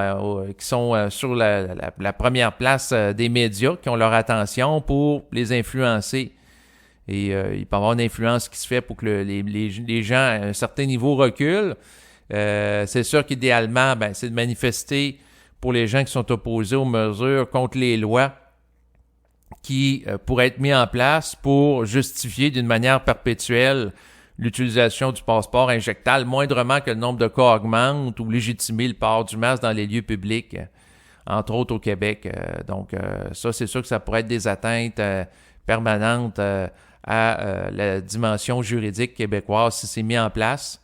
sur la première place des médias, qui ont leur attention pour les influencer. Et il peut y avoir une influence qui se fait pour que les gens à un certain niveau reculent. C'est sûr qu'idéalement, c'est de manifester pour les gens qui sont opposés aux mesures contre les lois qui pourraient être mises en place pour justifier d'une manière perpétuelle l'utilisation du passeport injectable, moindrement que le nombre de cas augmente, ou légitimer le port du masque dans les lieux publics, entre autres au Québec. Donc, ça, c'est sûr que ça pourrait être des atteintes permanentes à la dimension juridique québécoise si c'est mis en place.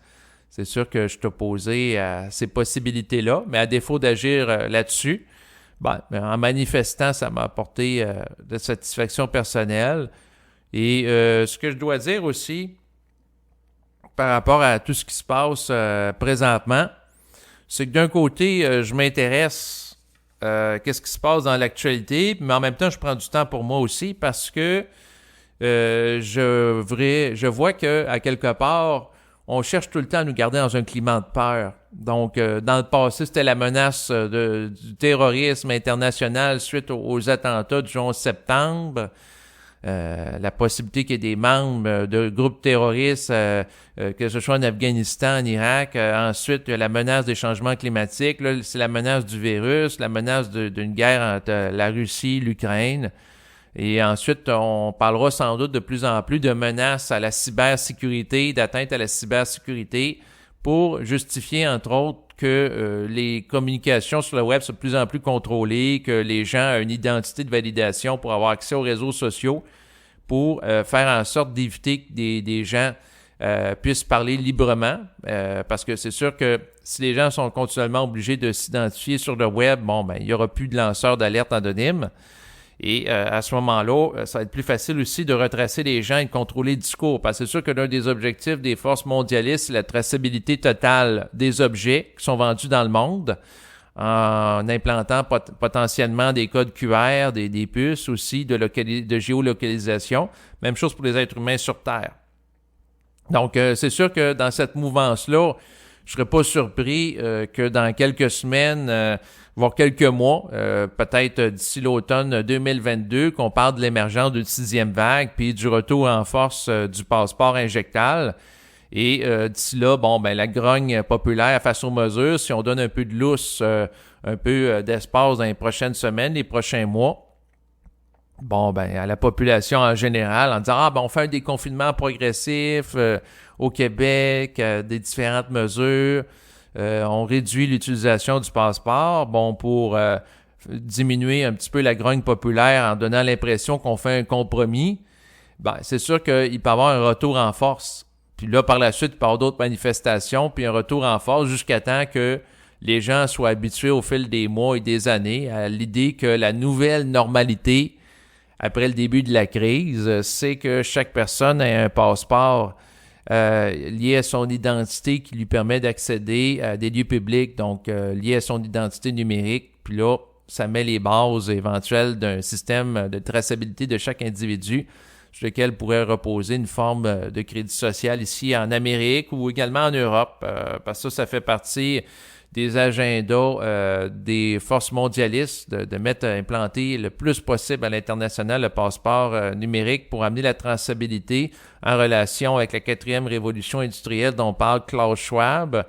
C'est sûr que je suis opposé à ces possibilités-là, mais à défaut d'agir là-dessus, en manifestant, ça m'a apporté de satisfaction personnelle. Et ce que je dois dire aussi, par rapport à tout ce qui se passe présentement, c'est que d'un côté, je m'intéresse qu'est-ce qui se passe dans l'actualité, mais en même temps, je prends du temps pour moi aussi parce que je vois qu'à quelque part, on cherche tout le temps à nous garder dans un climat de peur. Donc, dans le passé, c'était la menace du terrorisme international suite aux attentats du 11 septembre. La possibilité qu'il y ait des membres de groupes terroristes, que ce soit en Afghanistan, en Irak. Ensuite, il y a la menace des changements climatiques. Là, c'est la menace du virus, la menace d'une guerre entre la Russie et l'Ukraine. Et ensuite, on parlera sans doute de plus en plus de menaces à la cybersécurité, d'atteinte à la cybersécurité, pour justifier, entre autres, que les communications sur le web sont de plus en plus contrôlées, que les gens ont une identité de validation pour avoir accès aux réseaux sociaux, pour faire en sorte d'éviter que des gens puissent parler librement, parce que c'est sûr que si les gens sont continuellement obligés de s'identifier sur le web, il n'y aura plus de lanceurs d'alerte anonymes. Et à ce moment-là, ça va être plus facile aussi de retracer les gens et de contrôler le discours. Parce que c'est sûr que l'un des objectifs des forces mondialistes, c'est la traçabilité totale des objets qui sont vendus dans le monde, en implantant potentiellement des codes QR, des puces aussi de géolocalisation. Même chose pour les êtres humains sur Terre. Donc, c'est sûr que dans cette mouvance-là, je ne serais pas surpris que dans quelques semaines, voire quelques mois, peut-être d'ici l'automne 2022, qu'on parle de l'émergence d'une 6e vague, puis du retour en force du passeport injectable. Et d'ici là, la grogne populaire face aux mesures, si on donne un peu de lousse, un peu d'espace dans les prochaines semaines, les prochains mois, à la population en général, en disant on fait un déconfinement progressif au Québec, des différentes mesures, on réduit l'utilisation du passeport, pour diminuer un petit peu la grogne populaire en donnant l'impression qu'on fait un compromis. C'est sûr qu'il peut y avoir un retour en force. Puis là, par la suite, il peut y avoir d'autres manifestations, puis un retour en force jusqu'à temps que les gens soient habitués au fil des mois et des années à l'idée que la nouvelle normalité après le début de la crise, c'est que chaque personne a un passeport lié à son identité qui lui permet d'accéder à des lieux publics, donc lié à son identité numérique. Puis là, ça met les bases éventuelles d'un système de traçabilité de chaque individu sur lequel pourrait reposer une forme de crédit social ici en Amérique ou également en Europe, parce que ça fait partie des agendas des forces mondialistes de mettre à implanter le plus possible à l'international le passeport numérique pour amener la traçabilité en relation avec la quatrième révolution industrielle dont parle Klaus Schwab,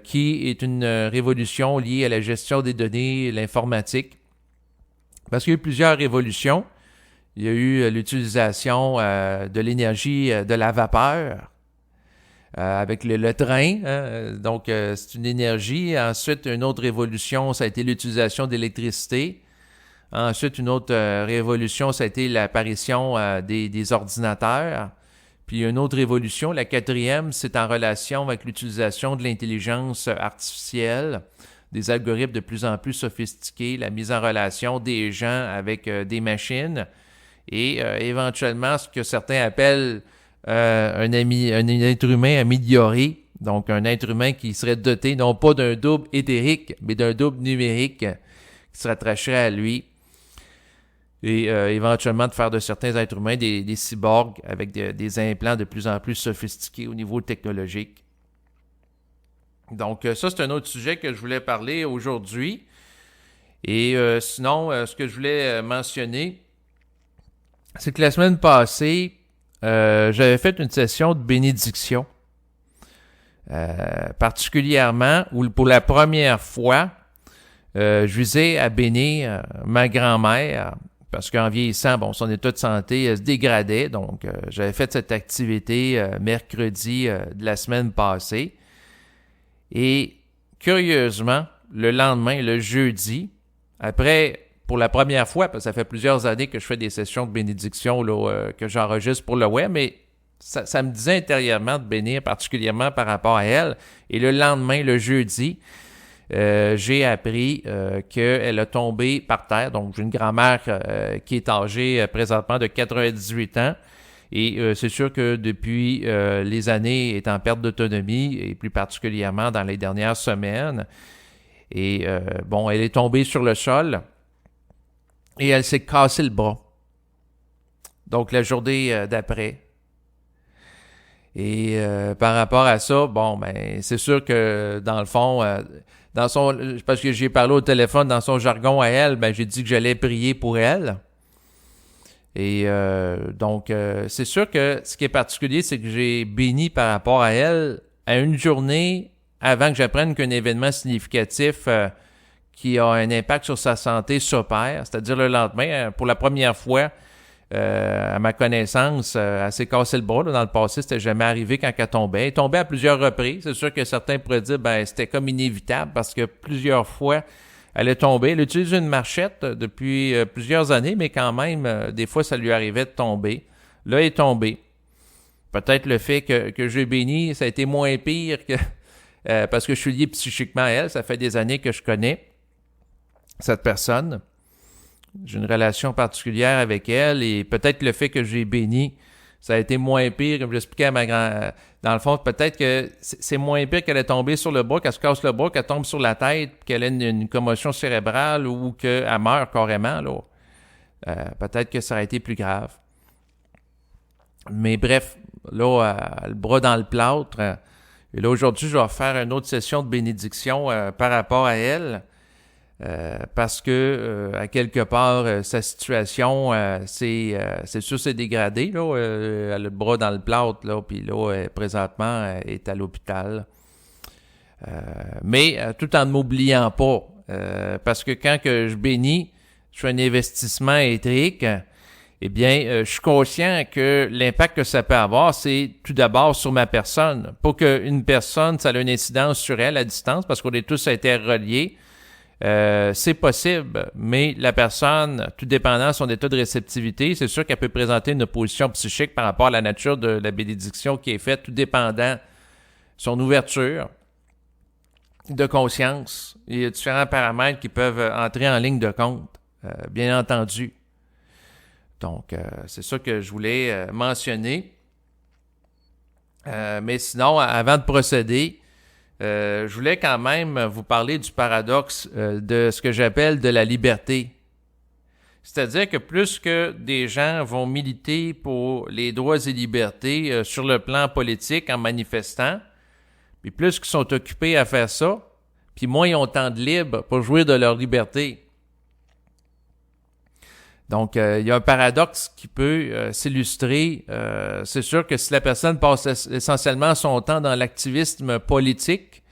qui est une révolution liée à la gestion des données, l'informatique. Parce qu'il y a eu plusieurs révolutions. Il y a eu l'utilisation de l'énergie de la vapeur avec le train. Donc, c'est une énergie. Ensuite, une autre révolution, ça a été l'utilisation d'électricité. Ensuite, une autre révolution, ça a été l'apparition des ordinateurs. Puis une autre révolution, la quatrième, c'est en relation avec l'utilisation de l'intelligence artificielle, des algorithmes de plus en plus sophistiqués, la mise en relation des gens avec des machines et éventuellement ce que certains appellent un être humain amélioré, donc un être humain qui serait doté non pas d'un double éthérique, mais d'un double numérique qui se rattacherait à lui. Et éventuellement de faire de certains êtres humains des cyborgs avec des implants de plus en plus sophistiqués au niveau technologique. Donc ça, c'est un autre sujet que je voulais parler aujourd'hui. Et sinon, ce que je voulais mentionner, c'est que la semaine passée, j'avais fait une session de bénédiction. Particulièrement, où pour la première fois, je visais à bénir ma grand-mère, parce qu'en vieillissant, bon, son état de santé se dégradait. Donc, j'avais fait cette activité mercredi de la semaine passée. Et curieusement, le lendemain, le jeudi, après, pour la première fois, parce que ça fait plusieurs années que je fais des sessions de bénédiction là, que j'enregistre pour le web, mais ça me disait intérieurement de bénir, particulièrement par rapport à elle. Et le lendemain, le jeudi, j'ai appris qu'elle a tombé par terre. Donc, j'ai une grand-mère qui est âgée présentement de 98 ans. Et c'est sûr que depuis les années, est en perte d'autonomie, et plus particulièrement dans les dernières semaines. Et bon, elle est tombée sur le sol et elle s'est cassé le bras. Donc, la journée d'après. Et par rapport à ça, bon, ben, c'est sûr que dans le fond, parce que j'ai parlé au téléphone dans son jargon à elle, ben, j'ai dit que j'allais prier pour elle. Et donc, c'est sûr que ce qui est particulier, c'est que j'ai béni par rapport à elle à une journée avant que j'apprenne qu'un événement significatif qui a un impact sur sa santé s'opère, c'est-à-dire le lendemain, pour la première fois, à ma connaissance, elle s'est cassé le bras. Là, dans le passé, c'était jamais arrivé quand elle tombait. Elle tombait à plusieurs reprises. C'est sûr que certains pourraient dire ben c'était comme inévitable parce que plusieurs fois, elle est tombée. Elle utilise une marchette depuis plusieurs années, mais quand même, des fois, ça lui arrivait de tomber. Là, elle est tombée. Peut-être le fait que j'ai béni, ça a été moins pire que parce que je suis lié psychiquement à elle. Ça fait des années que je connais cette personne. J'ai une relation particulière avec elle et peut-être le fait que j'ai béni, ça a été moins pire, comme j'expliquais à ma grand... Dans le fond, peut-être que c'est moins pire qu'elle est tombée sur le bras, qu'elle se casse le bras, qu'elle tombe sur la tête, qu'elle ait une commotion cérébrale ou qu'elle meurt carrément. Là. Peut-être que ça aurait été plus grave. Mais bref, là, le bras dans le plâtre. Et là, aujourd'hui, je vais faire une autre session de bénédiction par rapport à elle. Parce que à quelque part sa situation c'est sûr c'est dégradé là, elle a le bras dans le plâtre là, puis là présentement elle est à l'hôpital, mais tout en ne m'oubliant pas parce que quand que je bénis, je fais un investissement éthique, eh bien je suis conscient que l'impact que ça peut avoir, c'est tout d'abord sur ma personne, pour qu'une personne ça a une incidence sur elle à distance parce qu'on est tous interreliés. C'est possible, mais la personne, tout dépendant de son état de réceptivité, c'est sûr qu'elle peut présenter une opposition psychique par rapport à la nature de la bénédiction qui est faite, tout dépendant de son ouverture de conscience. Il y a différents paramètres qui peuvent entrer en ligne de compte, bien entendu. Donc, c'est ça que je voulais mentionner. Mais sinon, avant de procéder, je voulais quand même vous parler du paradoxe de ce que j'appelle de la liberté. C'est-à-dire que plus que des gens vont militer pour les droits et libertés sur le plan politique en manifestant, puis plus qu'ils sont occupés à faire ça, puis moins ils ont temps de libre pour jouir de leur liberté. Donc, il y a un paradoxe qui peut s'illustrer. C'est sûr que si la personne passe essentiellement son temps dans l'activisme politique,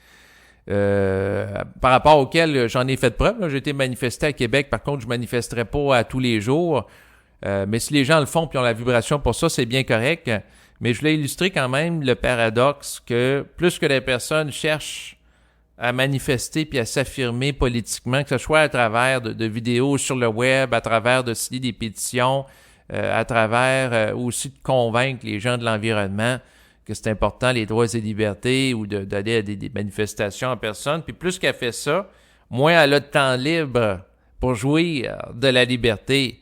par rapport auquel j'en ai fait preuve, là, j'ai été manifesté à Québec, par contre, je ne manifesterai pas à tous les jours. Mais si les gens le font et ont la vibration pour ça, c'est bien correct. Mais je voulais illustrer quand même le paradoxe que plus que les personnes cherchent à manifester puis à s'affirmer politiquement, que ce soit à travers de vidéos sur le web, à travers de signer des pétitions, à travers aussi de convaincre les gens de l'environnement que c'est important, les droits et libertés, ou d'aller à des manifestations en personne. Puis plus qu'elle fait ça, moins elle a de temps libre pour jouir de la liberté.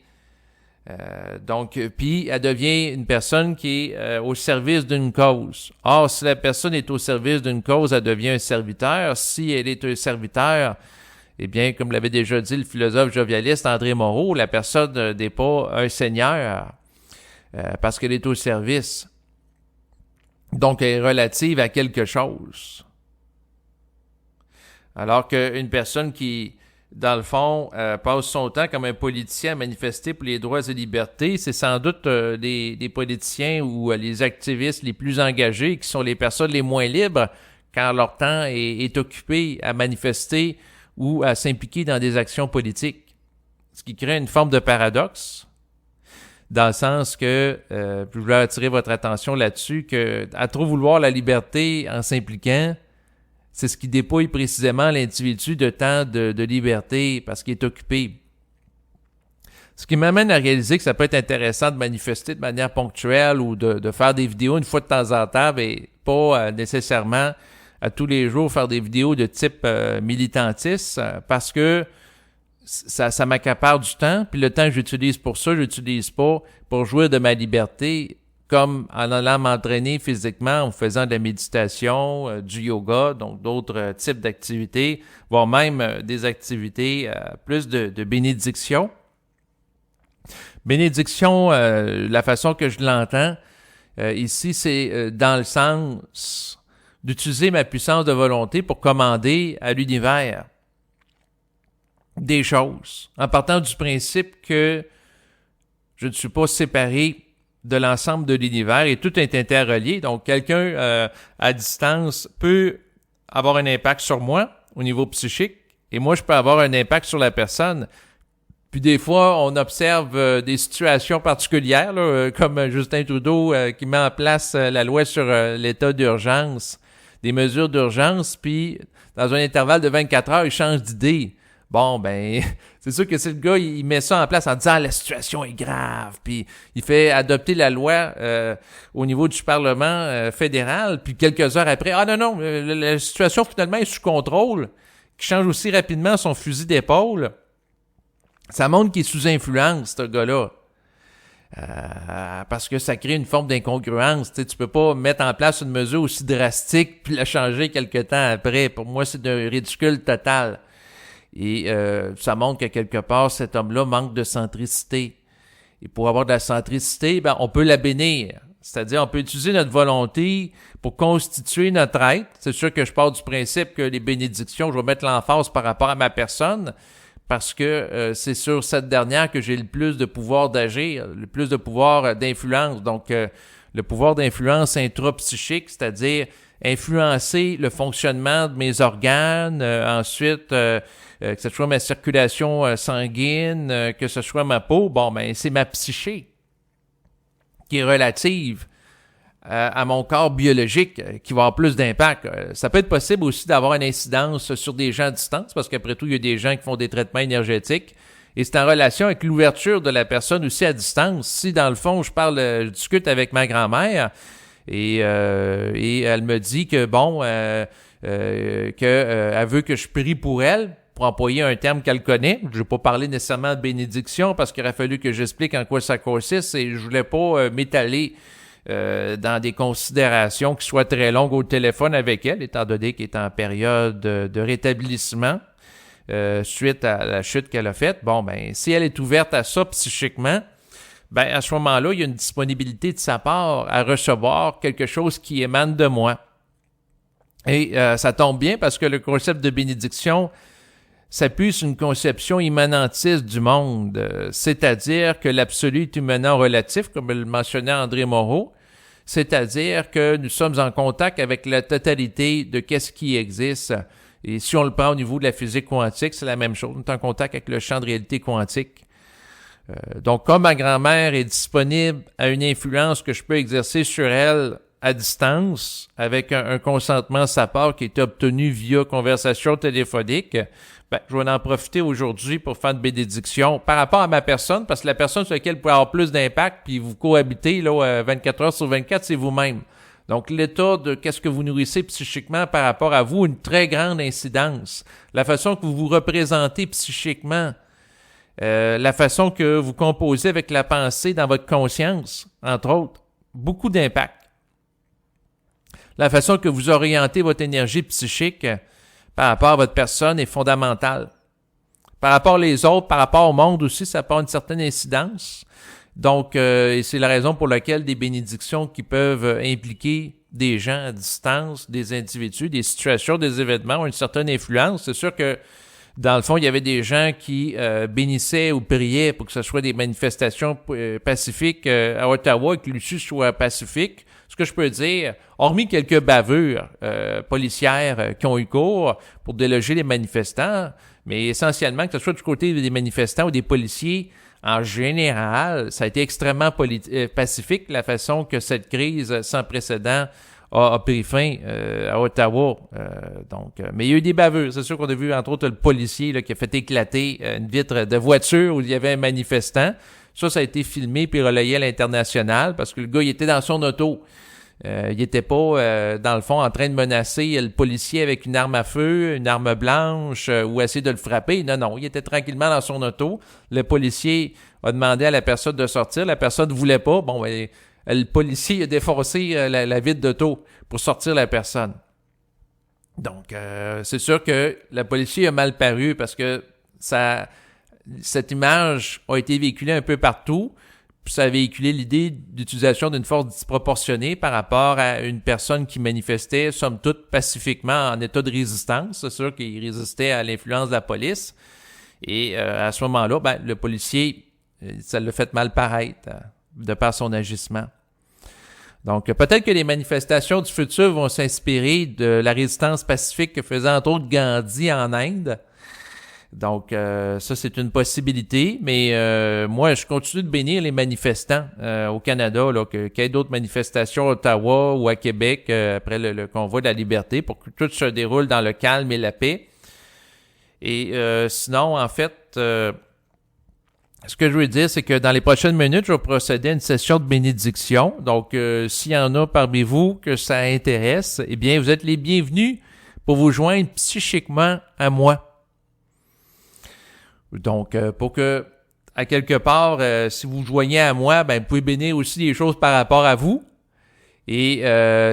Donc, puis elle devient une personne qui est au service d'une cause. Or, si la personne est au service d'une cause, elle devient un serviteur. Si elle est un serviteur, eh bien, comme l'avait déjà dit le philosophe jovialiste André Moreau, la personne n'est pas un seigneur parce qu'elle est au service. Donc, elle est relative à quelque chose. Alors qu'une personne qui, dans le fond, passe son temps comme un politicien à manifester pour les droits et libertés, c'est sans doute des politiciens ou les activistes les plus engagés qui sont les personnes les moins libres quand leur temps est occupé à manifester ou à s'impliquer dans des actions politiques. Ce qui crée une forme de paradoxe. Dans le sens que, je voulais attirer votre attention là-dessus, que à trop vouloir la liberté en s'impliquant, c'est ce qui dépouille précisément l'individu de temps de liberté parce qu'il est occupé. Ce qui m'amène à réaliser que ça peut être intéressant de manifester de manière ponctuelle ou de faire des vidéos une fois de temps en temps, mais pas nécessairement à tous les jours faire des vidéos de type militantiste parce que ça m'accapare du temps, puis le temps que j'utilise pour ça, j'utilise pas pour jouir de ma liberté, comme en allant m'entraîner physiquement, en faisant de la méditation, du yoga, donc d'autres types d'activités, voire même des activités plus de bénédiction. Bénédiction, la façon que je l'entends ici, c'est dans le sens d'utiliser ma puissance de volonté pour commander à l'univers des choses, en partant du principe que je ne suis pas séparé de l'ensemble de l'univers et tout est interrelié. Donc, quelqu'un à distance peut avoir un impact sur moi au niveau psychique et moi, je peux avoir un impact sur la personne. Puis des fois, on observe des situations particulières, là, comme Justin Trudeau qui met en place la loi sur l'état d'urgence, des mesures d'urgence, puis dans un intervalle de 24 heures, il change d'idée. Bon, ben, c'est sûr que si le gars, il met ça en place en disant « la situation est grave », puis il fait adopter la loi au niveau du Parlement fédéral, puis quelques heures après « Ah non, la situation finalement est sous contrôle », qui change aussi rapidement son fusil d'épaule, ça montre qu'il est sous influence, ce gars-là. Parce que ça crée une forme d'incongruence. Tu peux pas mettre en place une mesure aussi drastique puis la changer quelque temps après. Pour moi, c'est d'un ridicule total. Et ça montre que quelque part, cet homme-là manque de centricité. Et pour avoir de la centricité, ben, on peut la bénir. C'est-à-dire, on peut utiliser notre volonté pour constituer notre être. C'est sûr que je pars du principe que les bénédictions, je vais mettre l'emphase par rapport à ma personne, parce que c'est sur cette dernière que j'ai le plus de pouvoir d'agir, le plus de pouvoir d'influence. Donc, le pouvoir d'influence intrapsychique, c'est-à-dire influencer le fonctionnement de mes organes, ensuite que ce soit ma circulation sanguine, que ce soit ma peau, bon, ben c'est ma psyché qui est relative à mon corps biologique qui va avoir plus d'impact. Ça peut être possible aussi d'avoir une incidence sur des gens à distance, parce qu'après tout, il y a des gens qui font des traitements énergétiques, et c'est en relation avec l'ouverture de la personne aussi à distance. Si, dans le fond, je discute avec ma grand-mère, et elle me dit que, bon, elle veut que je prie pour elle pour employer un terme qu'elle connaît. Je ne vais pas parler nécessairement de bénédiction parce qu'il aurait fallu que j'explique en quoi ça consiste et je voulais pas m'étaler dans des considérations qui soient très longues au téléphone avec elle, étant donné qu'elle est en période de rétablissement suite à la chute qu'elle a faite. Bon, ben, si elle est ouverte à ça psychiquement, ben, à ce moment-là, il y a une disponibilité de sa part à recevoir quelque chose qui émane de moi. Et ça tombe bien parce que le concept de bénédiction s'appuie sur une conception immanentiste du monde, c'est-à-dire que l'absolu est immanent relatif, comme le mentionnait André Moreau, c'est-à-dire que nous sommes en contact avec la totalité de qu'est-ce qui existe. Et si on le prend au niveau de la physique quantique, c'est la même chose. On est en contact avec le champ de réalité quantique. Donc, comme ma grand-mère est disponible à une influence que je peux exercer sur elle à distance, avec un consentement de sa part qui est obtenu via conversation téléphonique, ben, je vais en profiter aujourd'hui pour faire une bénédiction par rapport à ma personne, parce que la personne sur laquelle vous pouvez avoir plus d'impact, puis vous cohabitez là, 24 heures sur 24, c'est vous-même. Donc, l'état de qu'est-ce que vous nourrissez psychiquement par rapport à vous, une très grande incidence. La façon que vous vous représentez psychiquement, la façon que vous composez avec la pensée dans votre conscience, entre autres, beaucoup d'impact. La façon que vous orientez votre énergie psychique par rapport à votre personne est fondamentale. Par rapport aux autres, par rapport au monde aussi, ça porte une certaine incidence. Donc, et c'est la raison pour laquelle des bénédictions qui peuvent impliquer des gens à distance, des individus, des situations, des événements ont une certaine influence. C'est sûr que dans le fond, il y avait des gens qui bénissaient ou priaient pour que ce soit des manifestations pacifiques à Ottawa et que l'issue soit pacifique. Ce que je peux dire, hormis quelques bavures policières qui ont eu cours pour déloger les manifestants, mais essentiellement, que ce soit du côté des manifestants ou des policiers, en général, ça a été extrêmement pacifique, la façon que cette crise sans précédent a pris fin à Ottawa. Mais il y a eu des bavures. C'est sûr qu'on a vu, entre autres, le policier là, qui a fait éclater une vitre de voiture où il y avait un manifestant. Ça a été filmé puis relayé à l'international parce que le gars, il était dans son auto. Il n'était pas, dans le fond, en train de menacer le policier avec une arme à feu, une arme blanche ou essayer de le frapper. Non, il était tranquillement dans son auto. Le policier a demandé à la personne de sortir. La personne ne voulait pas. Bon, ben, le policier a défoncé la vitre d'auto pour sortir la personne. Donc, c'est sûr que le policier a mal paru parce que cette image a été véhiculée un peu partout. Puis ça a véhiculé l'idée d'utilisation d'une force disproportionnée par rapport à une personne qui manifestait, somme toute, pacifiquement en état de résistance. C'est sûr qu'il résistait à l'influence de la police. Et à ce moment-là, ben, le policier, ça l'a fait mal paraître de par son agissement. Donc, peut-être que les manifestations du futur vont s'inspirer de la résistance pacifique que faisait entre autres Gandhi en Inde. Donc, ça, c'est une possibilité, mais moi, je continue de bénir les manifestants au Canada, là, qu'il y ait d'autres manifestations à Ottawa ou à Québec après le convoi de la liberté pour que tout se déroule dans le calme et la paix. Et sinon, en fait, ce que je veux dire, c'est que dans les prochaines minutes, je vais procéder à une session de bénédiction. Donc, s'il y en a parmi vous que ça intéresse, eh bien, vous êtes les bienvenus pour vous joindre psychiquement à moi. Donc, pour que, à quelque part, si vous joignez à moi, ben, vous pouvez bénir aussi des choses par rapport à vous. Et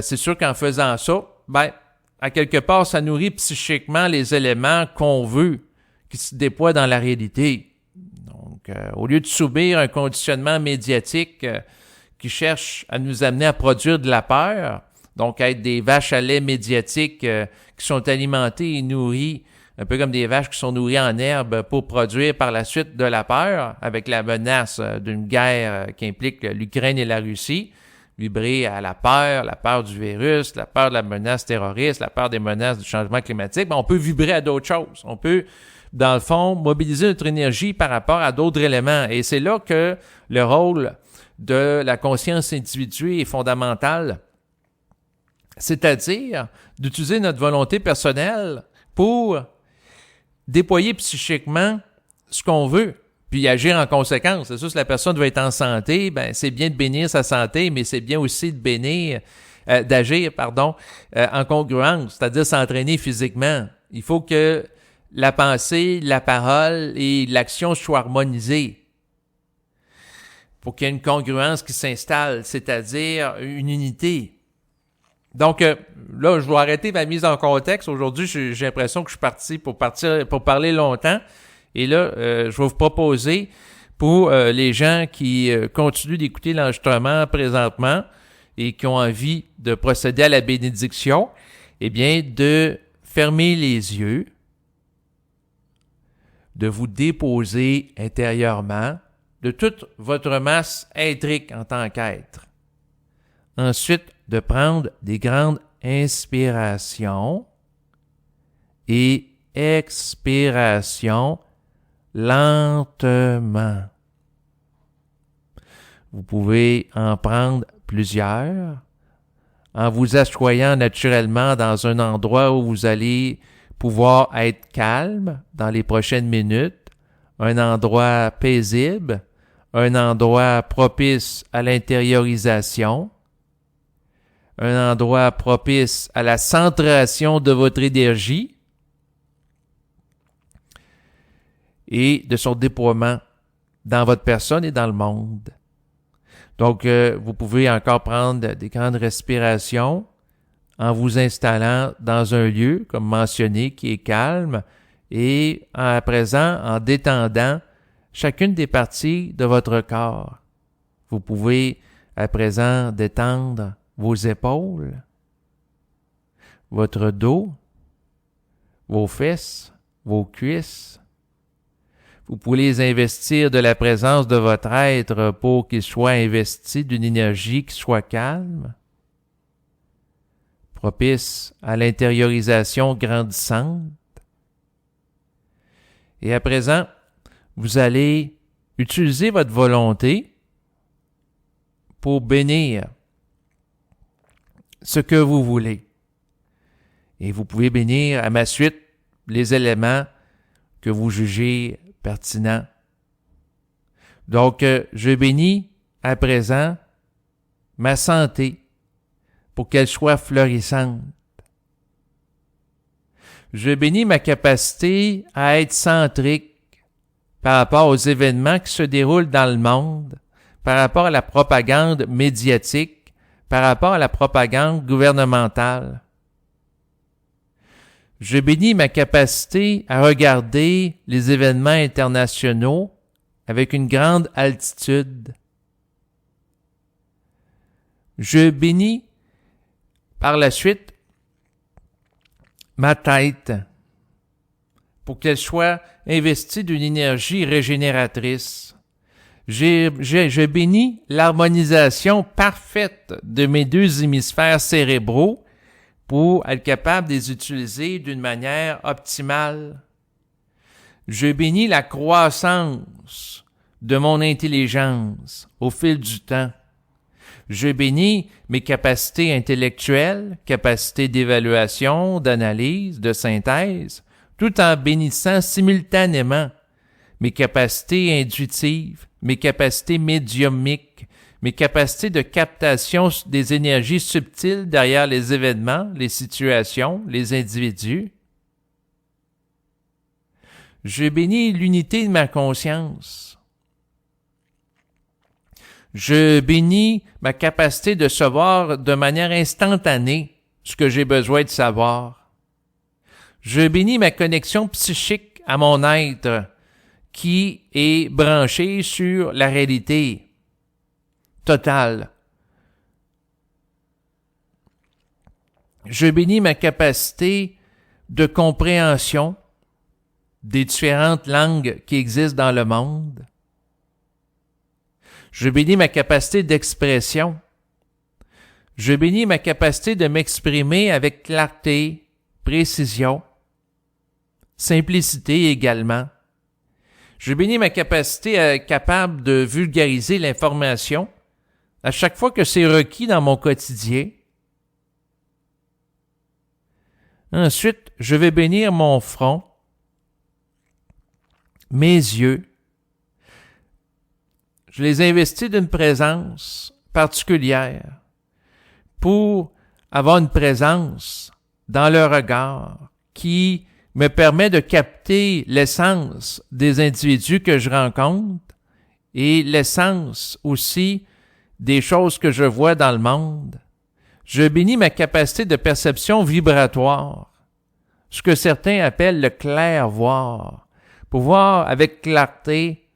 c'est sûr qu'en faisant ça, ben, à quelque part, ça nourrit psychiquement les éléments qu'on veut qui se déploient dans la réalité. Donc, au lieu de subir un conditionnement médiatique qui cherche à nous amener à produire de la peur, donc à être des vaches à lait médiatiques qui sont alimentées et nourries un peu comme des vaches qui sont nourries en herbe pour produire par la suite de la peur, avec la menace d'une guerre qui implique l'Ukraine et la Russie, vibrer à la peur du virus, la peur de la menace terroriste, la peur des menaces du changement climatique. Ben, on peut vibrer à d'autres choses. On peut, dans le fond, mobiliser notre énergie par rapport à d'autres éléments. Et c'est là que le rôle de la conscience individuelle est fondamental, c'est-à-dire d'utiliser notre volonté personnelle pour déployer psychiquement ce qu'on veut, puis agir en conséquence. C'est sûr, si la personne doit être en santé, ben c'est bien de bénir sa santé, mais c'est bien aussi d'agir en congruence, c'est-à-dire s'entraîner physiquement. Il faut que la pensée, la parole et l'action soient harmonisées. Pour qu'il y ait une congruence qui s'installe, c'est-à-dire une unité. Donc, là, je dois arrêter ma mise en contexte. Aujourd'hui, j'ai l'impression que je suis parti pour parler longtemps. Et là, je vais vous proposer, pour les gens qui continuent d'écouter l'enregistrement présentement et qui ont envie de procéder à la bénédiction, eh bien, de fermer les yeux, de vous déposer intérieurement de toute votre masse éthérique en tant qu'être. Ensuite, de prendre des grandes inspirations et expirations lentement. Vous pouvez en prendre plusieurs en vous assoyant naturellement dans un endroit où vous allez pouvoir être calme dans les prochaines minutes, un endroit paisible, un endroit propice à l'intériorisation, un endroit propice à la centration de votre énergie et de son déploiement dans votre personne et dans le monde. Donc, vous pouvez encore prendre des grandes respirations en vous installant dans un lieu, comme mentionné, qui est calme et à présent en détendant chacune des parties de votre corps. Vous pouvez à présent détendre vos épaules, votre dos, vos fesses, vos cuisses. Vous pouvez les investir de la présence de votre être pour qu'ils soient investis d'une énergie qui soit calme, propice à l'intériorisation grandissante. Et à présent, vous allez utiliser votre volonté pour bénir ce que vous voulez. Et vous pouvez bénir à ma suite les éléments que vous jugez pertinents. Donc, je bénis à présent ma santé pour qu'elle soit florissante. Je bénis ma capacité à être centrique par rapport aux événements qui se déroulent dans le monde, par rapport à la propagande médiatique, par rapport à la propagande gouvernementale. Je bénis ma capacité à regarder les événements internationaux avec une grande altitude. Je bénis par la suite ma tête pour qu'elle soit investie d'une énergie régénératrice. Je bénis l'harmonisation parfaite de mes deux hémisphères cérébraux pour être capable de les utiliser d'une manière optimale. Je bénis la croissance de mon intelligence au fil du temps. Je bénis mes capacités intellectuelles, capacités d'évaluation, d'analyse, de synthèse, tout en bénissant simultanément mes capacités intuitives, mes capacités médiumniques, mes capacités de captation des énergies subtiles derrière les événements, les situations, les individus. Je bénis l'unité de ma conscience. Je bénis ma capacité de savoir de manière instantanée ce que j'ai besoin de savoir. Je bénis ma connexion psychique à mon être qui est branché sur la réalité totale. Je bénis ma capacité de compréhension des différentes langues qui existent dans le monde. Je bénis ma capacité d'expression. Je bénis ma capacité de m'exprimer avec clarté, précision, simplicité également. Je bénis ma capacité à être capable de vulgariser l'information à chaque fois que c'est requis dans mon quotidien. Ensuite, je vais bénir mon front, mes yeux. Je les investis d'une présence particulière pour avoir une présence dans le regard qui me permet de capter l'essence des individus que je rencontre et l'essence aussi des choses que je vois dans le monde. Je bénis ma capacité de perception vibratoire, ce que certains appellent le clair-voir, pour voir avec clarté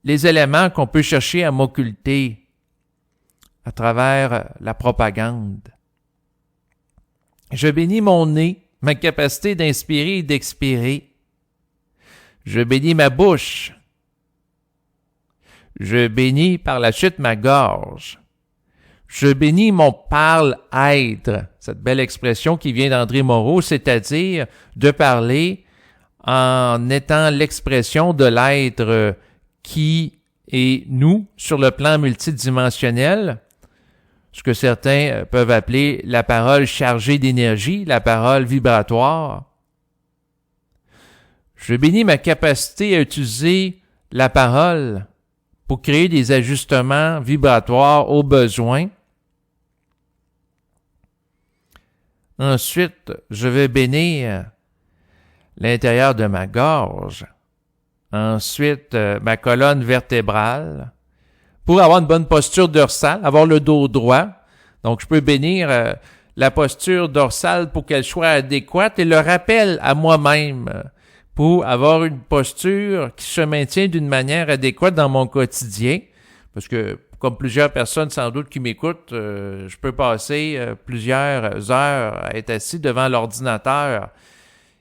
les éléments qu'on peut chercher à m'occulter à travers la propagande. Je bénis mon nez, ma capacité d'inspirer et d'expirer. Je bénis ma bouche. Je bénis par la suite ma gorge. Je bénis mon parle-être, cette belle expression qui vient d'André Moreau, c'est-à-dire de parler en étant l'expression de l'être qui est nous sur le plan multidimensionnel, ce que certains peuvent appeler la parole chargée d'énergie, la parole vibratoire. Je bénis ma capacité à utiliser la parole pour créer des ajustements vibratoires au besoin. Ensuite, je vais bénir l'intérieur de ma gorge. Ensuite, ma colonne vertébrale. Pour avoir une bonne posture dorsale, avoir le dos droit. Donc, je peux bénir la posture dorsale pour qu'elle soit adéquate et le rappel à moi-même pour avoir une posture qui se maintient d'une manière adéquate dans mon quotidien. Parce que, comme plusieurs personnes sans doute qui m'écoutent, je peux passer plusieurs heures à être assis devant l'ordinateur.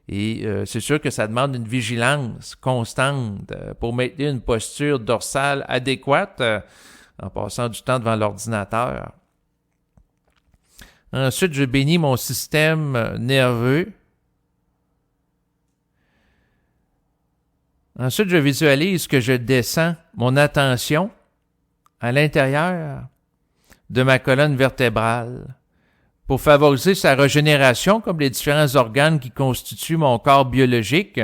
Et c'est sûr que ça demande une vigilance constante pour maintenir une posture dorsale adéquate en passant du temps devant l'ordinateur. Ensuite, je bénis mon système nerveux. Ensuite, je visualise que je descends mon attention à l'intérieur de ma colonne vertébrale pour favoriser sa régénération comme les différents organes qui constituent mon corps biologique.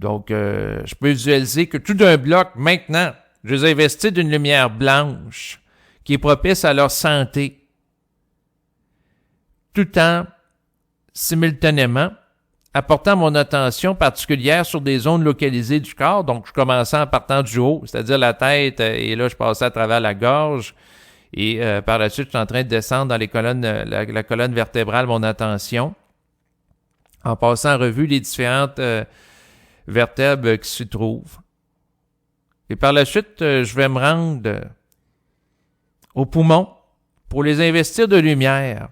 Donc, je peux visualiser que tout d'un bloc, maintenant, je les investis d'une lumière blanche qui est propice à leur santé, tout en simultanément apportant mon attention particulière sur des zones localisées du corps. Donc, je commençais en partant du haut, c'est-à-dire la tête, et là, je passais à travers la gorge. Et par la suite, je suis en train de descendre dans les colonnes, la colonne vertébrale, mon attention, en passant en revue les différentes vertèbres qui s'y trouvent. Et par la suite, je vais me rendre aux poumons pour les investir de lumière.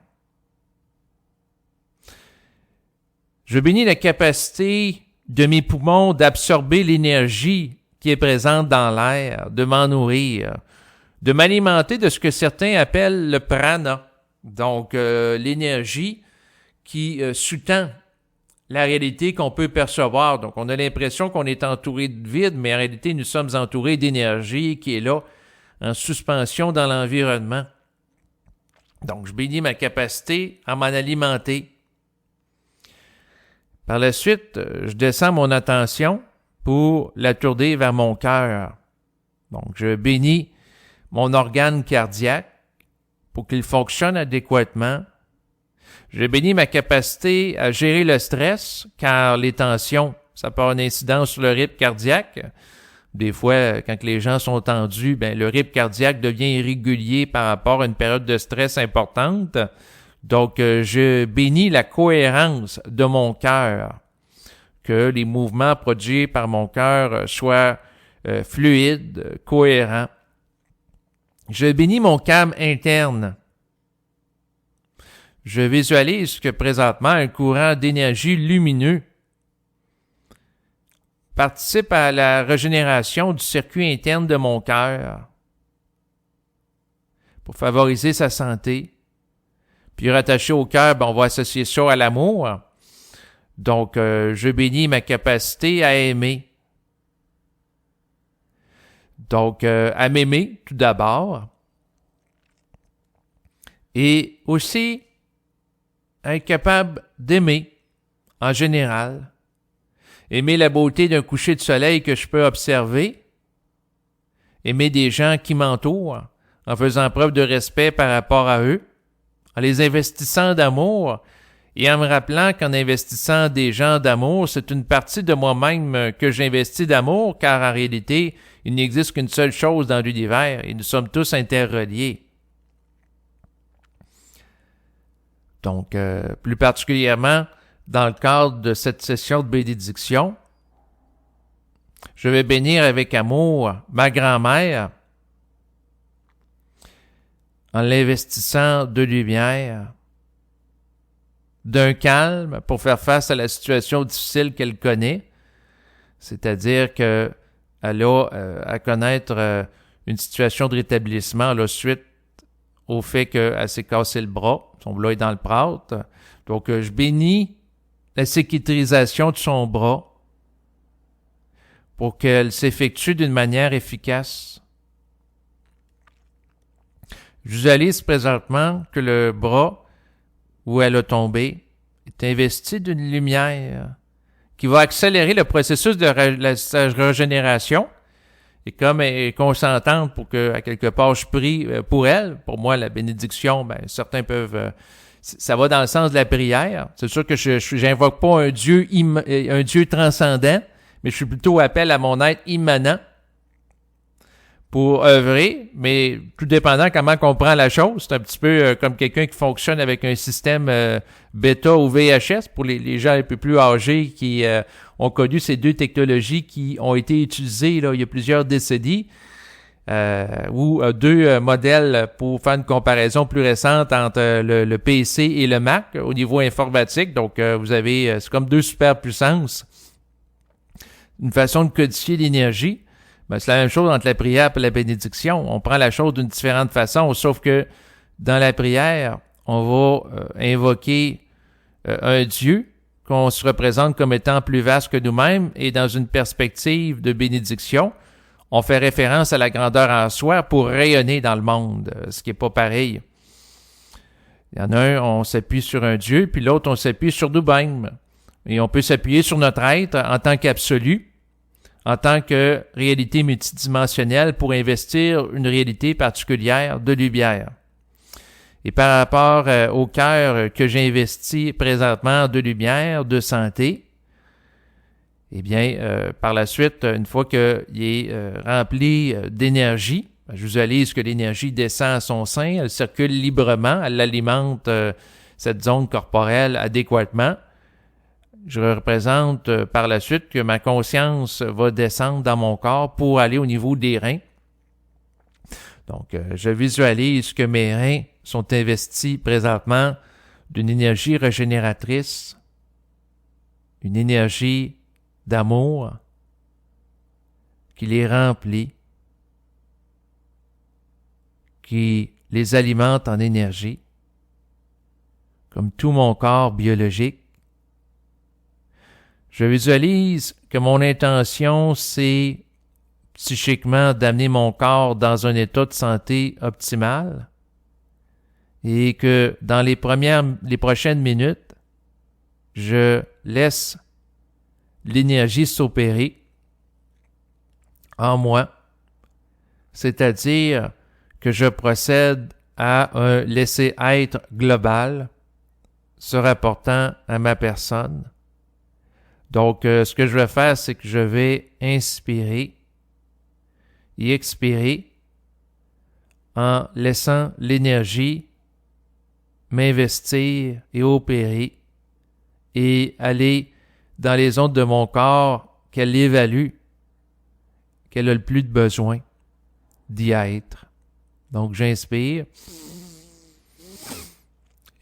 Je bénis la capacité de mes poumons d'absorber l'énergie qui est présente dans l'air, de m'en nourrir, de m'alimenter de ce que certains appellent le prana, donc l'énergie qui sous-tend la réalité qu'on peut percevoir. Donc on a l'impression qu'on est entouré de vide, mais en réalité nous sommes entourés d'énergie qui est là, en suspension dans l'environnement. Donc je bénis ma capacité à m'en alimenter. Par la suite, je descends mon attention pour la tourner vers mon cœur. Donc, je bénis mon organe cardiaque pour qu'il fonctionne adéquatement. Je bénis ma capacité à gérer le stress, car les tensions, ça peut avoir une incidence sur le rythme cardiaque. Des fois, quand les gens sont tendus, le rythme cardiaque devient irrégulier par rapport à une période de stress importante. Donc, je bénis la cohérence de mon cœur, que les mouvements produits par mon cœur soient fluides, cohérents. Je bénis mon calme interne. Je visualise que présentement un courant d'énergie lumineux participe à la régénération du circuit interne de mon cœur pour favoriser sa santé. Puis rattaché au cœur, on va associer ça à l'amour. Donc, je bénis ma capacité à aimer. Donc, à m'aimer tout d'abord. Et aussi, à être capable d'aimer en général. Aimer la beauté d'un coucher de soleil que je peux observer. Aimer des gens qui m'entourent en faisant preuve de respect par rapport à eux. En les investissant d'amour et en me rappelant qu'en investissant des gens d'amour, c'est une partie de moi-même que j'investis d'amour, car en réalité, il n'existe qu'une seule chose dans l'univers et nous sommes tous interreliés. Donc, plus particulièrement, dans le cadre de cette session de bénédiction, je vais bénir avec amour ma grand-mère en l'investissant de lumière, d'un calme pour faire face à la situation difficile qu'elle connaît, c'est-à-dire qu'elle a à connaître une situation de rétablissement là, suite au fait qu'elle s'est cassé le bras, son bras est dans le plâtre. Donc, je bénis la cicatrisation de son bras pour qu'elle s'effectue d'une manière efficace. Je visualise présentement que le bras où elle a tombé est investi d'une lumière qui va accélérer le processus de sa régénération. Et comme elle est consentante pour que, à quelque part, je prie pour elle, pour moi, la bénédiction, ben, certains peuvent... ça va dans le sens de la prière. C'est sûr que je n'invoque pas un Dieu transcendant, mais je suis plutôt appel à mon être immanent pour œuvrer, mais tout dépendant comment on prend la chose. C'est un petit peu comme quelqu'un qui fonctionne avec un système bêta ou VHS pour les gens un peu plus âgés qui ont connu ces deux technologies qui ont été utilisées là, il y a plusieurs décennies, ou deux modèles pour faire une comparaison plus récente entre le PC et le Mac au niveau informatique. Donc, vous avez, c'est comme deux superpuissances. Une façon de codifier l'énergie. Ben, c'est la même chose entre la prière et la bénédiction. On prend la chose d'une différente façon, sauf que dans la prière, on va invoquer un Dieu qu'on se représente comme étant plus vaste que nous-mêmes, et dans une perspective de bénédiction, on fait référence à la grandeur en soi pour rayonner dans le monde, ce qui n'est pas pareil. Il y en a un, on s'appuie sur un Dieu, puis l'autre, on s'appuie sur nous-mêmes. Et on peut s'appuyer sur notre être en tant qu'absolu, en tant que réalité multidimensionnelle pour investir une réalité particulière de lumière. Et par rapport au cœur que j'ai investi présentement de lumière, de santé, eh bien, par la suite, une fois qu'il est rempli d'énergie, je visualise que l'énergie descend à son sein, elle circule librement, elle alimente cette zone corporelle adéquatement. Je représente par la suite que ma conscience va descendre dans mon corps pour aller au niveau des reins. Donc, je visualise que mes reins sont investis présentement d'une énergie régénératrice, une énergie d'amour qui les remplit, qui les alimente en énergie, comme tout mon corps biologique. Je visualise que mon intention, c'est psychiquement d'amener mon corps dans un état de santé optimal et que dans les prochaines minutes, je laisse l'énergie s'opérer en moi, c'est-à-dire que je procède à un laisser-être global se rapportant à ma personne. Donc, ce que je vais faire, c'est que je vais inspirer et expirer en laissant l'énergie m'investir et opérer et aller dans les zones de mon corps qu'elle évalue, qu'elle a le plus de besoin d'y être. Donc, j'inspire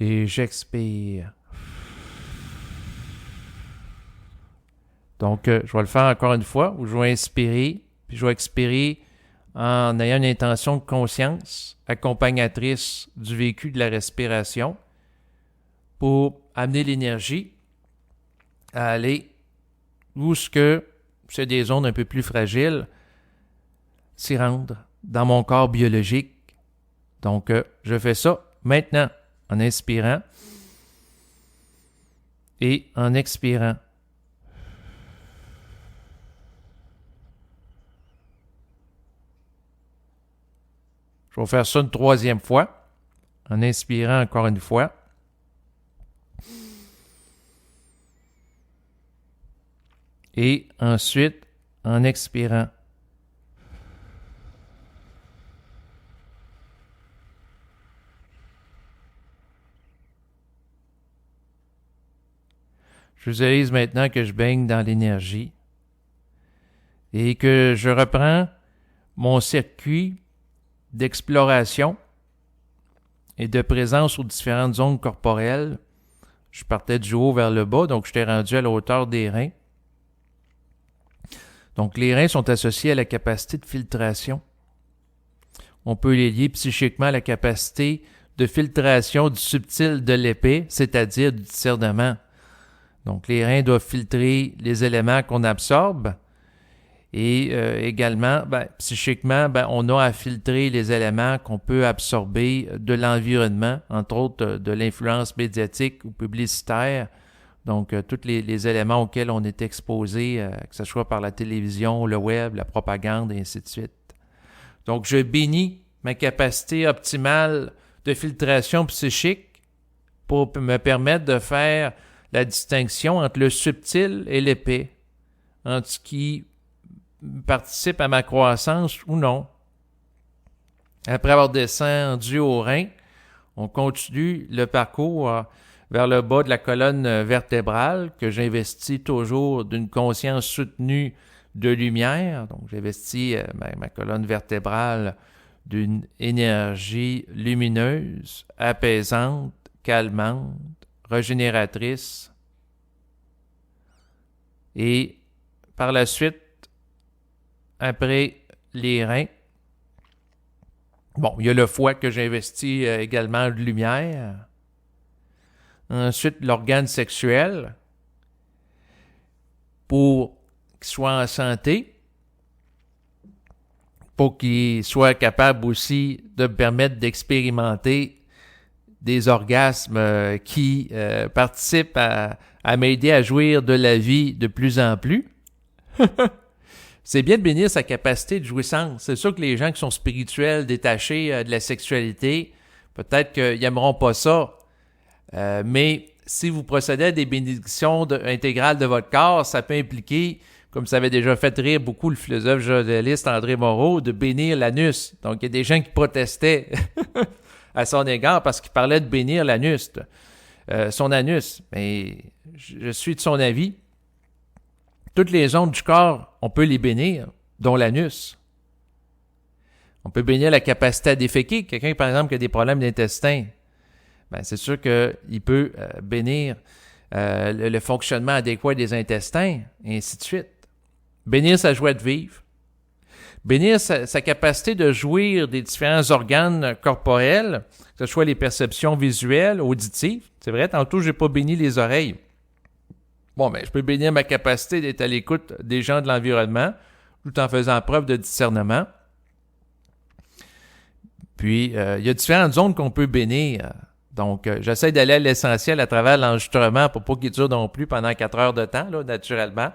et j'expire. Donc, je vais le faire encore une fois, où je vais inspirer, puis je vais expirer en ayant une intention de conscience accompagnatrice du vécu de la respiration pour amener l'énergie à aller où ce que c'est des zones un peu plus fragiles, s'y rendre dans mon corps biologique. Donc, je fais ça maintenant en inspirant et en expirant. Je vais faire ça une troisième fois, en inspirant encore une fois. Et ensuite, en expirant. Je visualise maintenant que je baigne dans l'énergie et que je reprends mon circuit d'exploration et de présence aux différentes zones corporelles. Je partais du haut vers le bas, donc j'étais rendu à la hauteur des reins. Donc les reins sont associés à la capacité de filtration. On peut les lier psychiquement à la capacité de filtration du subtil de l'épais, c'est-à-dire du discernement. Donc les reins doivent filtrer les éléments qu'on absorbe et également, psychiquement, on a à filtrer les éléments qu'on peut absorber de l'environnement, entre autres de l'influence médiatique ou publicitaire. Donc tous les éléments auxquels on est exposé, que ce soit par la télévision, le web, la propagande et ainsi de suite. Donc je bénis ma capacité optimale de filtration psychique pour me permettre de faire la distinction entre le subtil et l'épais, entre ce qui participe à ma croissance ou non. Après avoir descendu au rein, on continue le parcours vers le bas de la colonne vertébrale que j'investis toujours d'une conscience soutenue de lumière. Donc j'investis ma colonne vertébrale d'une énergie lumineuse, apaisante, calmante, régénératrice. Et par la suite, après les reins, il y a le foie que j'investis également de lumière. Ensuite, l'organe sexuel pour qu'il soit en santé, pour qu'il soit capable aussi de me permettre d'expérimenter des orgasmes qui participent à m'aider à jouir de la vie de plus en plus. C'est bien de bénir sa capacité de jouissance. C'est sûr que les gens qui sont spirituels, détachés de la sexualité, peut-être qu'ils n'aimeront pas ça. Mais si vous procédez à des bénédictions intégrales de votre corps, ça peut impliquer, comme ça avait déjà fait rire beaucoup le philosophe journaliste André Moreau, de bénir l'anus. Donc il y a des gens qui protestaient à son égard parce qu'il parlait de bénir l'anus, son anus. Mais je suis de son avis. Toutes les zones du corps, on peut les bénir, dont l'anus. On peut bénir la capacité à déféquer. Quelqu'un, par exemple, qui a des problèmes d'intestin, c'est sûr qu'il peut bénir le fonctionnement adéquat des intestins, et ainsi de suite. Bénir sa joie de vivre. Bénir sa capacité de jouir des différents organes corporels, que ce soit les perceptions visuelles, auditives. C'est vrai, tantôt, je n'ai pas béni les oreilles. Je peux bénir ma capacité d'être à l'écoute des gens de l'environnement, tout en faisant preuve de discernement. Puis, il y a différentes zones qu'on peut bénir. Donc, j'essaie d'aller à l'essentiel à travers l'enregistrement pour pas qu'il dure non plus pendant 4 heures de temps, là, naturellement.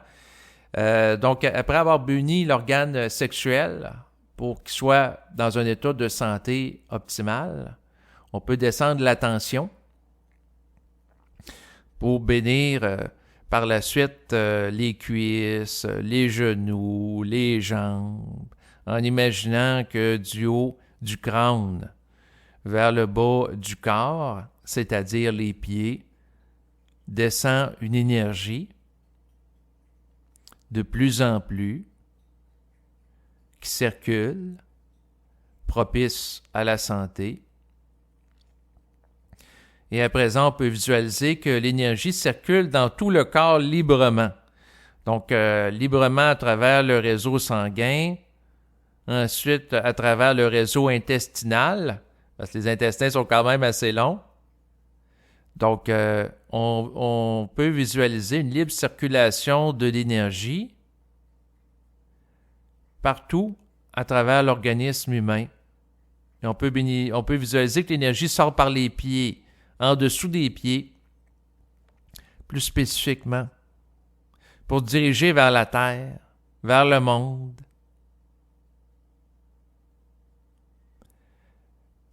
Donc, après avoir béni l'organe sexuel pour qu'il soit dans un état de santé optimal, on peut descendre l'attention pour bénir par la suite les cuisses, les genoux, les jambes, en imaginant que du haut du crâne vers le bas du corps, c'est-à-dire les pieds, descend une énergie de plus en plus qui circule, propice à la santé. Et à présent, on peut visualiser que l'énergie circule dans tout le corps librement. Donc, librement à travers le réseau sanguin, ensuite à travers le réseau intestinal, parce que les intestins sont quand même assez longs. Donc, on peut visualiser une libre circulation de l'énergie partout à travers l'organisme humain. Et on peut visualiser que l'énergie sort par les pieds, en dessous des pieds, plus spécifiquement, pour diriger vers la terre, vers le monde.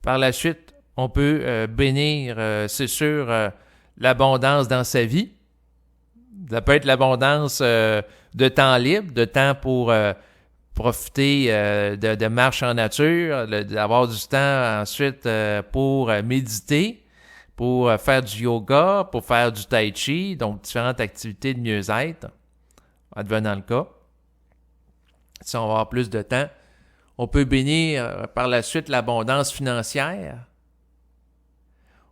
Par la suite, on peut bénir, c'est sûr, l'abondance dans sa vie. Ça peut être l'abondance de temps libre, de temps pour profiter de marche en nature, d'avoir du temps ensuite pour méditer, pour faire du yoga, pour faire du tai chi, donc différentes activités de mieux-être, advenant le cas. Si on va avoir plus de temps, on peut bénir par la suite l'abondance financière.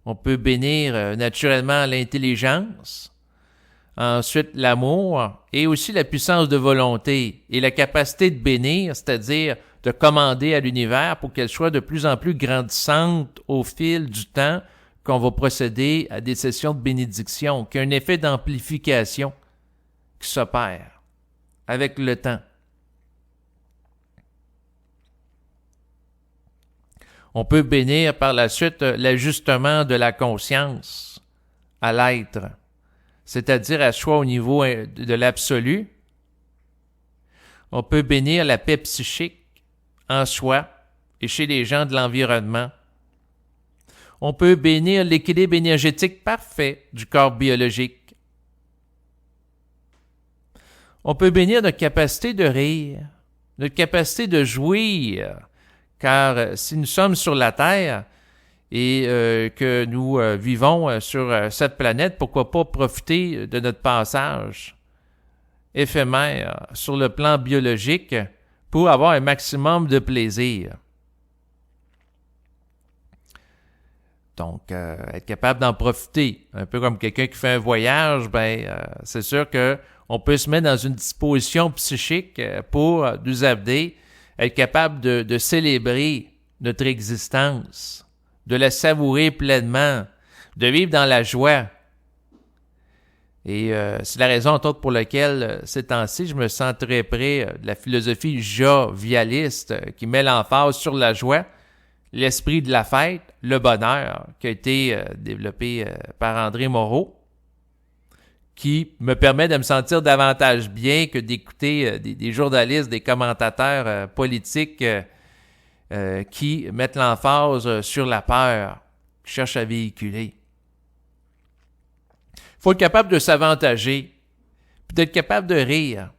On peut bénir naturellement l'intelligence. Ensuite, l'amour et aussi la puissance de volonté et la capacité de bénir, c'est-à-dire de commander à l'univers pour qu'elle soit de plus en plus grandissante au fil du temps qu'on va procéder à des sessions de bénédiction, qu'il y a un effet d'amplification qui s'opère avec le temps. On peut bénir par la suite l'ajustement de la conscience à l'être, c'est-à-dire à soi au niveau de l'absolu. On peut bénir la paix psychique en soi et chez les gens de l'environnement. On peut bénir l'équilibre énergétique parfait du corps biologique. On peut bénir notre capacité de rire, notre capacité de jouir, car si nous sommes sur la Terre et que nous vivons sur cette planète, pourquoi pas profiter de notre passage éphémère sur le plan biologique pour avoir un maximum de plaisir. Donc, être capable d'en profiter, un peu comme quelqu'un qui fait un voyage, c'est sûr qu'on peut se mettre dans une disposition psychique pour nous amener être capable de célébrer notre existence, de la savourer pleinement, de vivre dans la joie. Et c'est la raison, entre autres, pour laquelle, ces temps-ci, je me sens très près de la philosophie jovialiste qui met l'emphase sur la joie, l'esprit de la fête, le bonheur, qui a été développé par André Moreau, qui me permet de me sentir davantage bien que d'écouter des journalistes, des commentateurs politiques qui mettent l'emphase sur la peur, qui cherchent à véhiculer. Il faut être capable de s'avantager, puis d'être capable de rire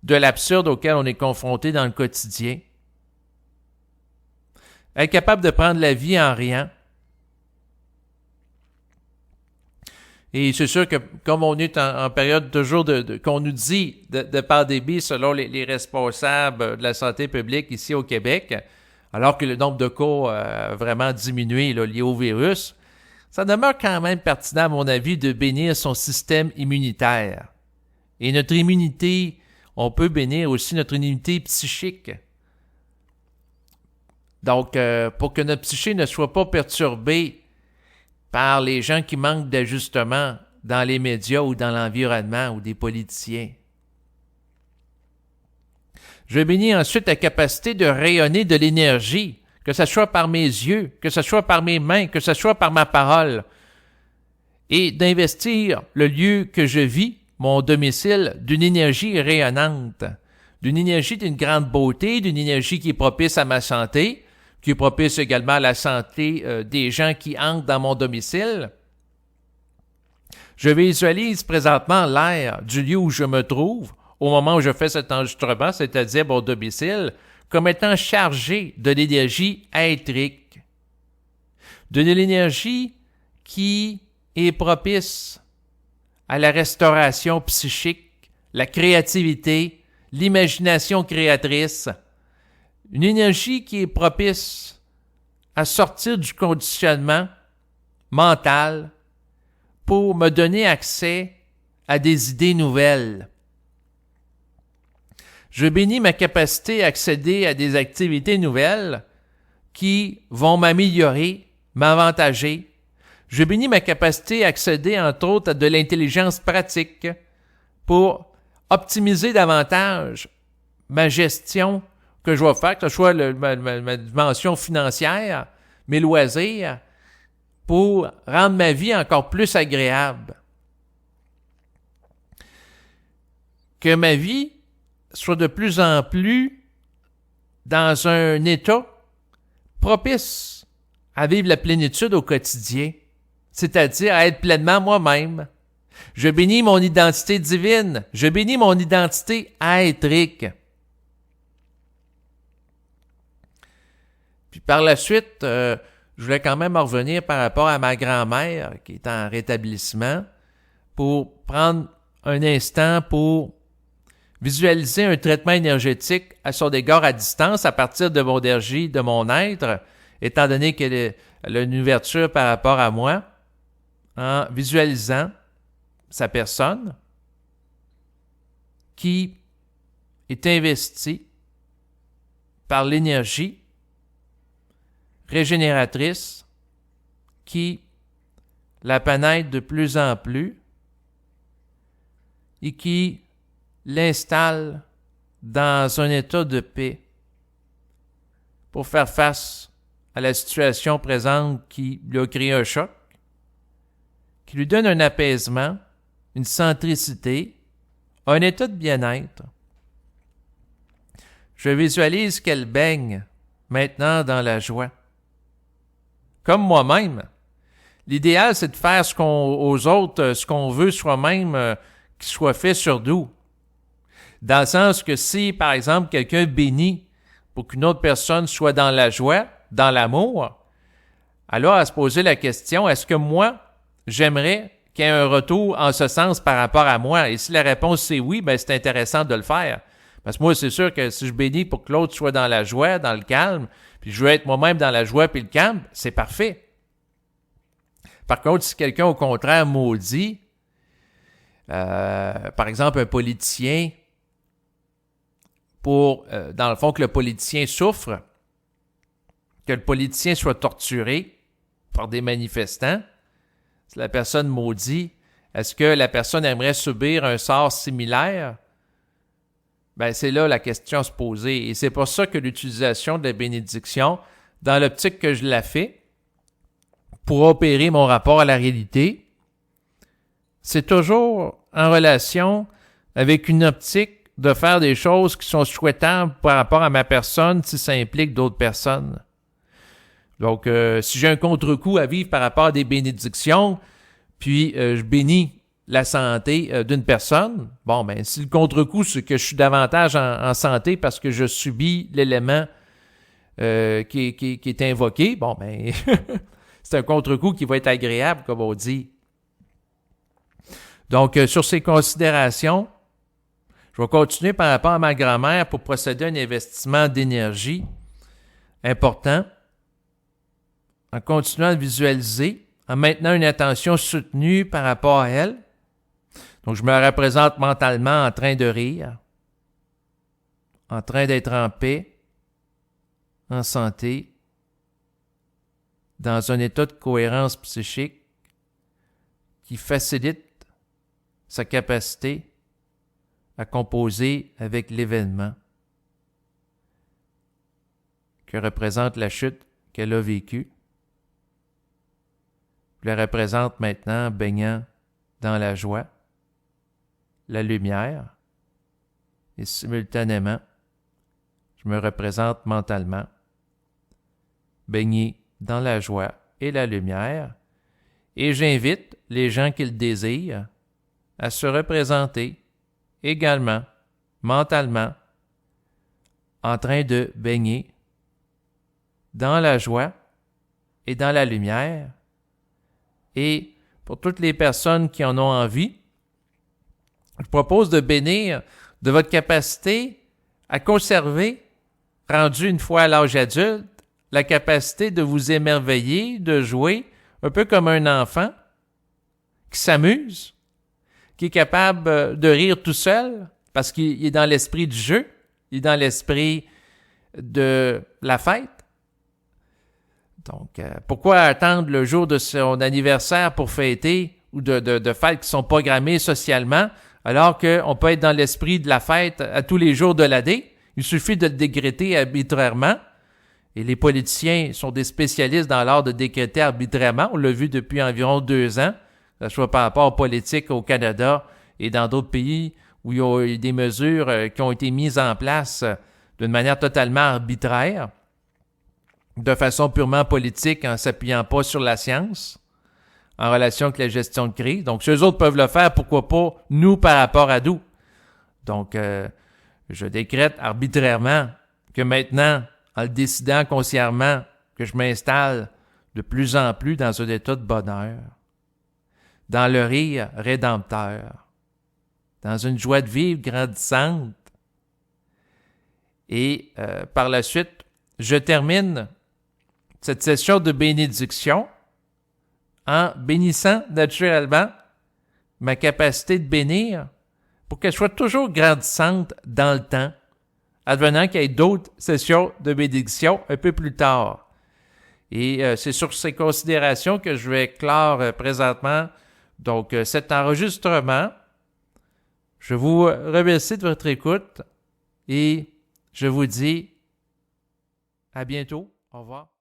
de l'absurde auquel on est confronté dans le quotidien. Être capable de prendre la vie en riant. Et c'est sûr que comme on est en période toujours qu'on nous dit de pandémie selon les responsables de la santé publique ici au Québec, alors que le nombre de cas a vraiment diminué lié au virus, ça demeure quand même pertinent à mon avis de bénir son système immunitaire. Et notre immunité, on peut bénir aussi notre immunité psychique. Donc, pour que notre psyché ne soit pas perturbée par les gens qui manquent d'ajustement dans les médias ou dans l'environnement ou des politiciens. Je bénis ensuite la capacité de rayonner de l'énergie, que ce soit par mes yeux, que ce soit par mes mains, que ce soit par ma parole, et d'investir le lieu que je vis, mon domicile, d'une énergie rayonnante, d'une énergie d'une grande beauté, d'une énergie qui est propice à ma santé, qui est propice également à la santé des gens qui entrent dans mon domicile. Je visualise présentement l'air du lieu où je me trouve au moment où je fais cet enregistrement, c'est-à-dire mon domicile, comme étant chargé de l'énergie éthérique, de l'énergie qui est propice à la restauration psychique, la créativité, l'imagination créatrice, une énergie qui est propice à sortir du conditionnement mental pour me donner accès à des idées nouvelles. Je bénis ma capacité à accéder à des activités nouvelles qui vont m'améliorer, m'avantager. Je bénis ma capacité à accéder, entre autres, à de l'intelligence pratique pour optimiser davantage ma gestion que je vais faire, que ce soit ma dimension financière, mes loisirs, pour rendre ma vie encore plus agréable. Que ma vie soit de plus en plus dans un état propice à vivre la plénitude au quotidien, c'est-à-dire à être pleinement moi-même, Je bénis mon identité divine. Je bénis mon identité être-ique. Puis par la suite, je voulais quand même en revenir par rapport à ma grand-mère qui est en rétablissement pour prendre un instant pour visualiser un traitement énergétique à son égard à distance à partir de mon énergie, de mon être, étant donné qu'elle a une ouverture par rapport à moi, en visualisant sa personne qui est investie par l'énergie régénératrice qui la pénètre de plus en plus et qui l'installe dans un état de paix pour faire face à la situation présente qui lui a créé un choc, qui lui donne un apaisement, une centricité, un état de bien-être. Je visualise qu'elle baigne maintenant dans la joie. Comme moi-même. L'idéal, c'est de faire aux autres ce qu'on veut soi-même qu'il soit fait sur nous. Dans le sens que si, par exemple, quelqu'un bénit pour qu'une autre personne soit dans la joie, dans l'amour, alors à se poser la question, est-ce que moi, j'aimerais qu'il y ait un retour en ce sens par rapport à moi? Et si la réponse c'est oui, ben c'est intéressant de le faire. Parce que moi, c'est sûr que si je bénis pour que l'autre soit dans la joie, dans le calme, puis je veux être moi-même dans la joie puis le calme, c'est parfait. Par contre, si quelqu'un, au contraire, maudit, par exemple, un politicien, pour, dans le fond, que le politicien souffre, que le politicien soit torturé par des manifestants, si la personne maudit, est-ce que la personne aimerait subir un sort similaire? Ben, c'est là la question à se poser. Et c'est pour ça que l'utilisation de la bénédiction, dans l'optique que je la fais, pour opérer mon rapport à la réalité, c'est toujours en relation avec une optique de faire des choses qui sont souhaitables par rapport à ma personne si ça implique d'autres personnes. Donc, si j'ai un contre-coup à vivre par rapport à des bénédictions, puis je bénis la santé d'une personne, bon, ben si le contre-coup, c'est que je suis davantage en santé parce que je subis l'élément qui est invoqué, bon, ben c'est un contre-coup qui va être agréable, comme on dit. Donc, sur ces considérations, je vais continuer par rapport à ma grand-mère pour procéder à un investissement d'énergie important, en continuant à visualiser, en maintenant une attention soutenue par rapport à elle. Donc, je me représente mentalement en train de rire, en train d'être en paix, en santé, dans un état de cohérence psychique qui facilite sa capacité à composer avec l'événement que représente la chute qu'elle a vécue. Je la représente maintenant baignant dans la joie, la lumière, et simultanément, je me représente mentalement baigné dans la joie et la lumière, et j'invite les gens qui le désirent à se représenter également, mentalement, en train de baigner dans la joie et dans la lumière. Et pour toutes les personnes qui en ont envie, je propose de bénir de votre capacité à conserver, rendu une fois à l'âge adulte, la capacité de vous émerveiller, de jouer, un peu comme un enfant qui s'amuse, qui est capable de rire tout seul parce qu'il est dans l'esprit du jeu, il est dans l'esprit de la fête. Donc, pourquoi attendre le jour de son anniversaire pour fêter ou de fêtes qui sont programmées socialement alors qu'on peut être dans l'esprit de la fête à tous les jours de l'année? Il suffit de le décréter arbitrairement. Et les politiciens sont des spécialistes dans l'art de décréter arbitrairement. On l'a vu depuis environ 2 ans, que ce soit par rapport aux politiques au Canada et dans d'autres pays où il y a eu des mesures qui ont été mises en place d'une manière totalement arbitraire, de façon purement politique en ne s'appuyant pas sur la science, en relation avec la gestion de crise. Donc, si eux autres peuvent le faire, pourquoi pas nous par rapport à nous? Donc, je décrète arbitrairement que maintenant, en le décidant consciemment, que je m'installe de plus en plus dans un état de bonheur, dans le rire rédempteur, dans une joie de vivre grandissante. Et par la suite, je termine cette session de bénédiction en bénissant naturellement ma capacité de bénir pour qu'elle soit toujours grandissante dans le temps, advenant qu'il y ait d'autres sessions de bénédiction un peu plus tard. Et c'est sur ces considérations que je vais clore présentement donc cet enregistrement. Je vous remercie de votre écoute et je vous dis à bientôt. Au revoir.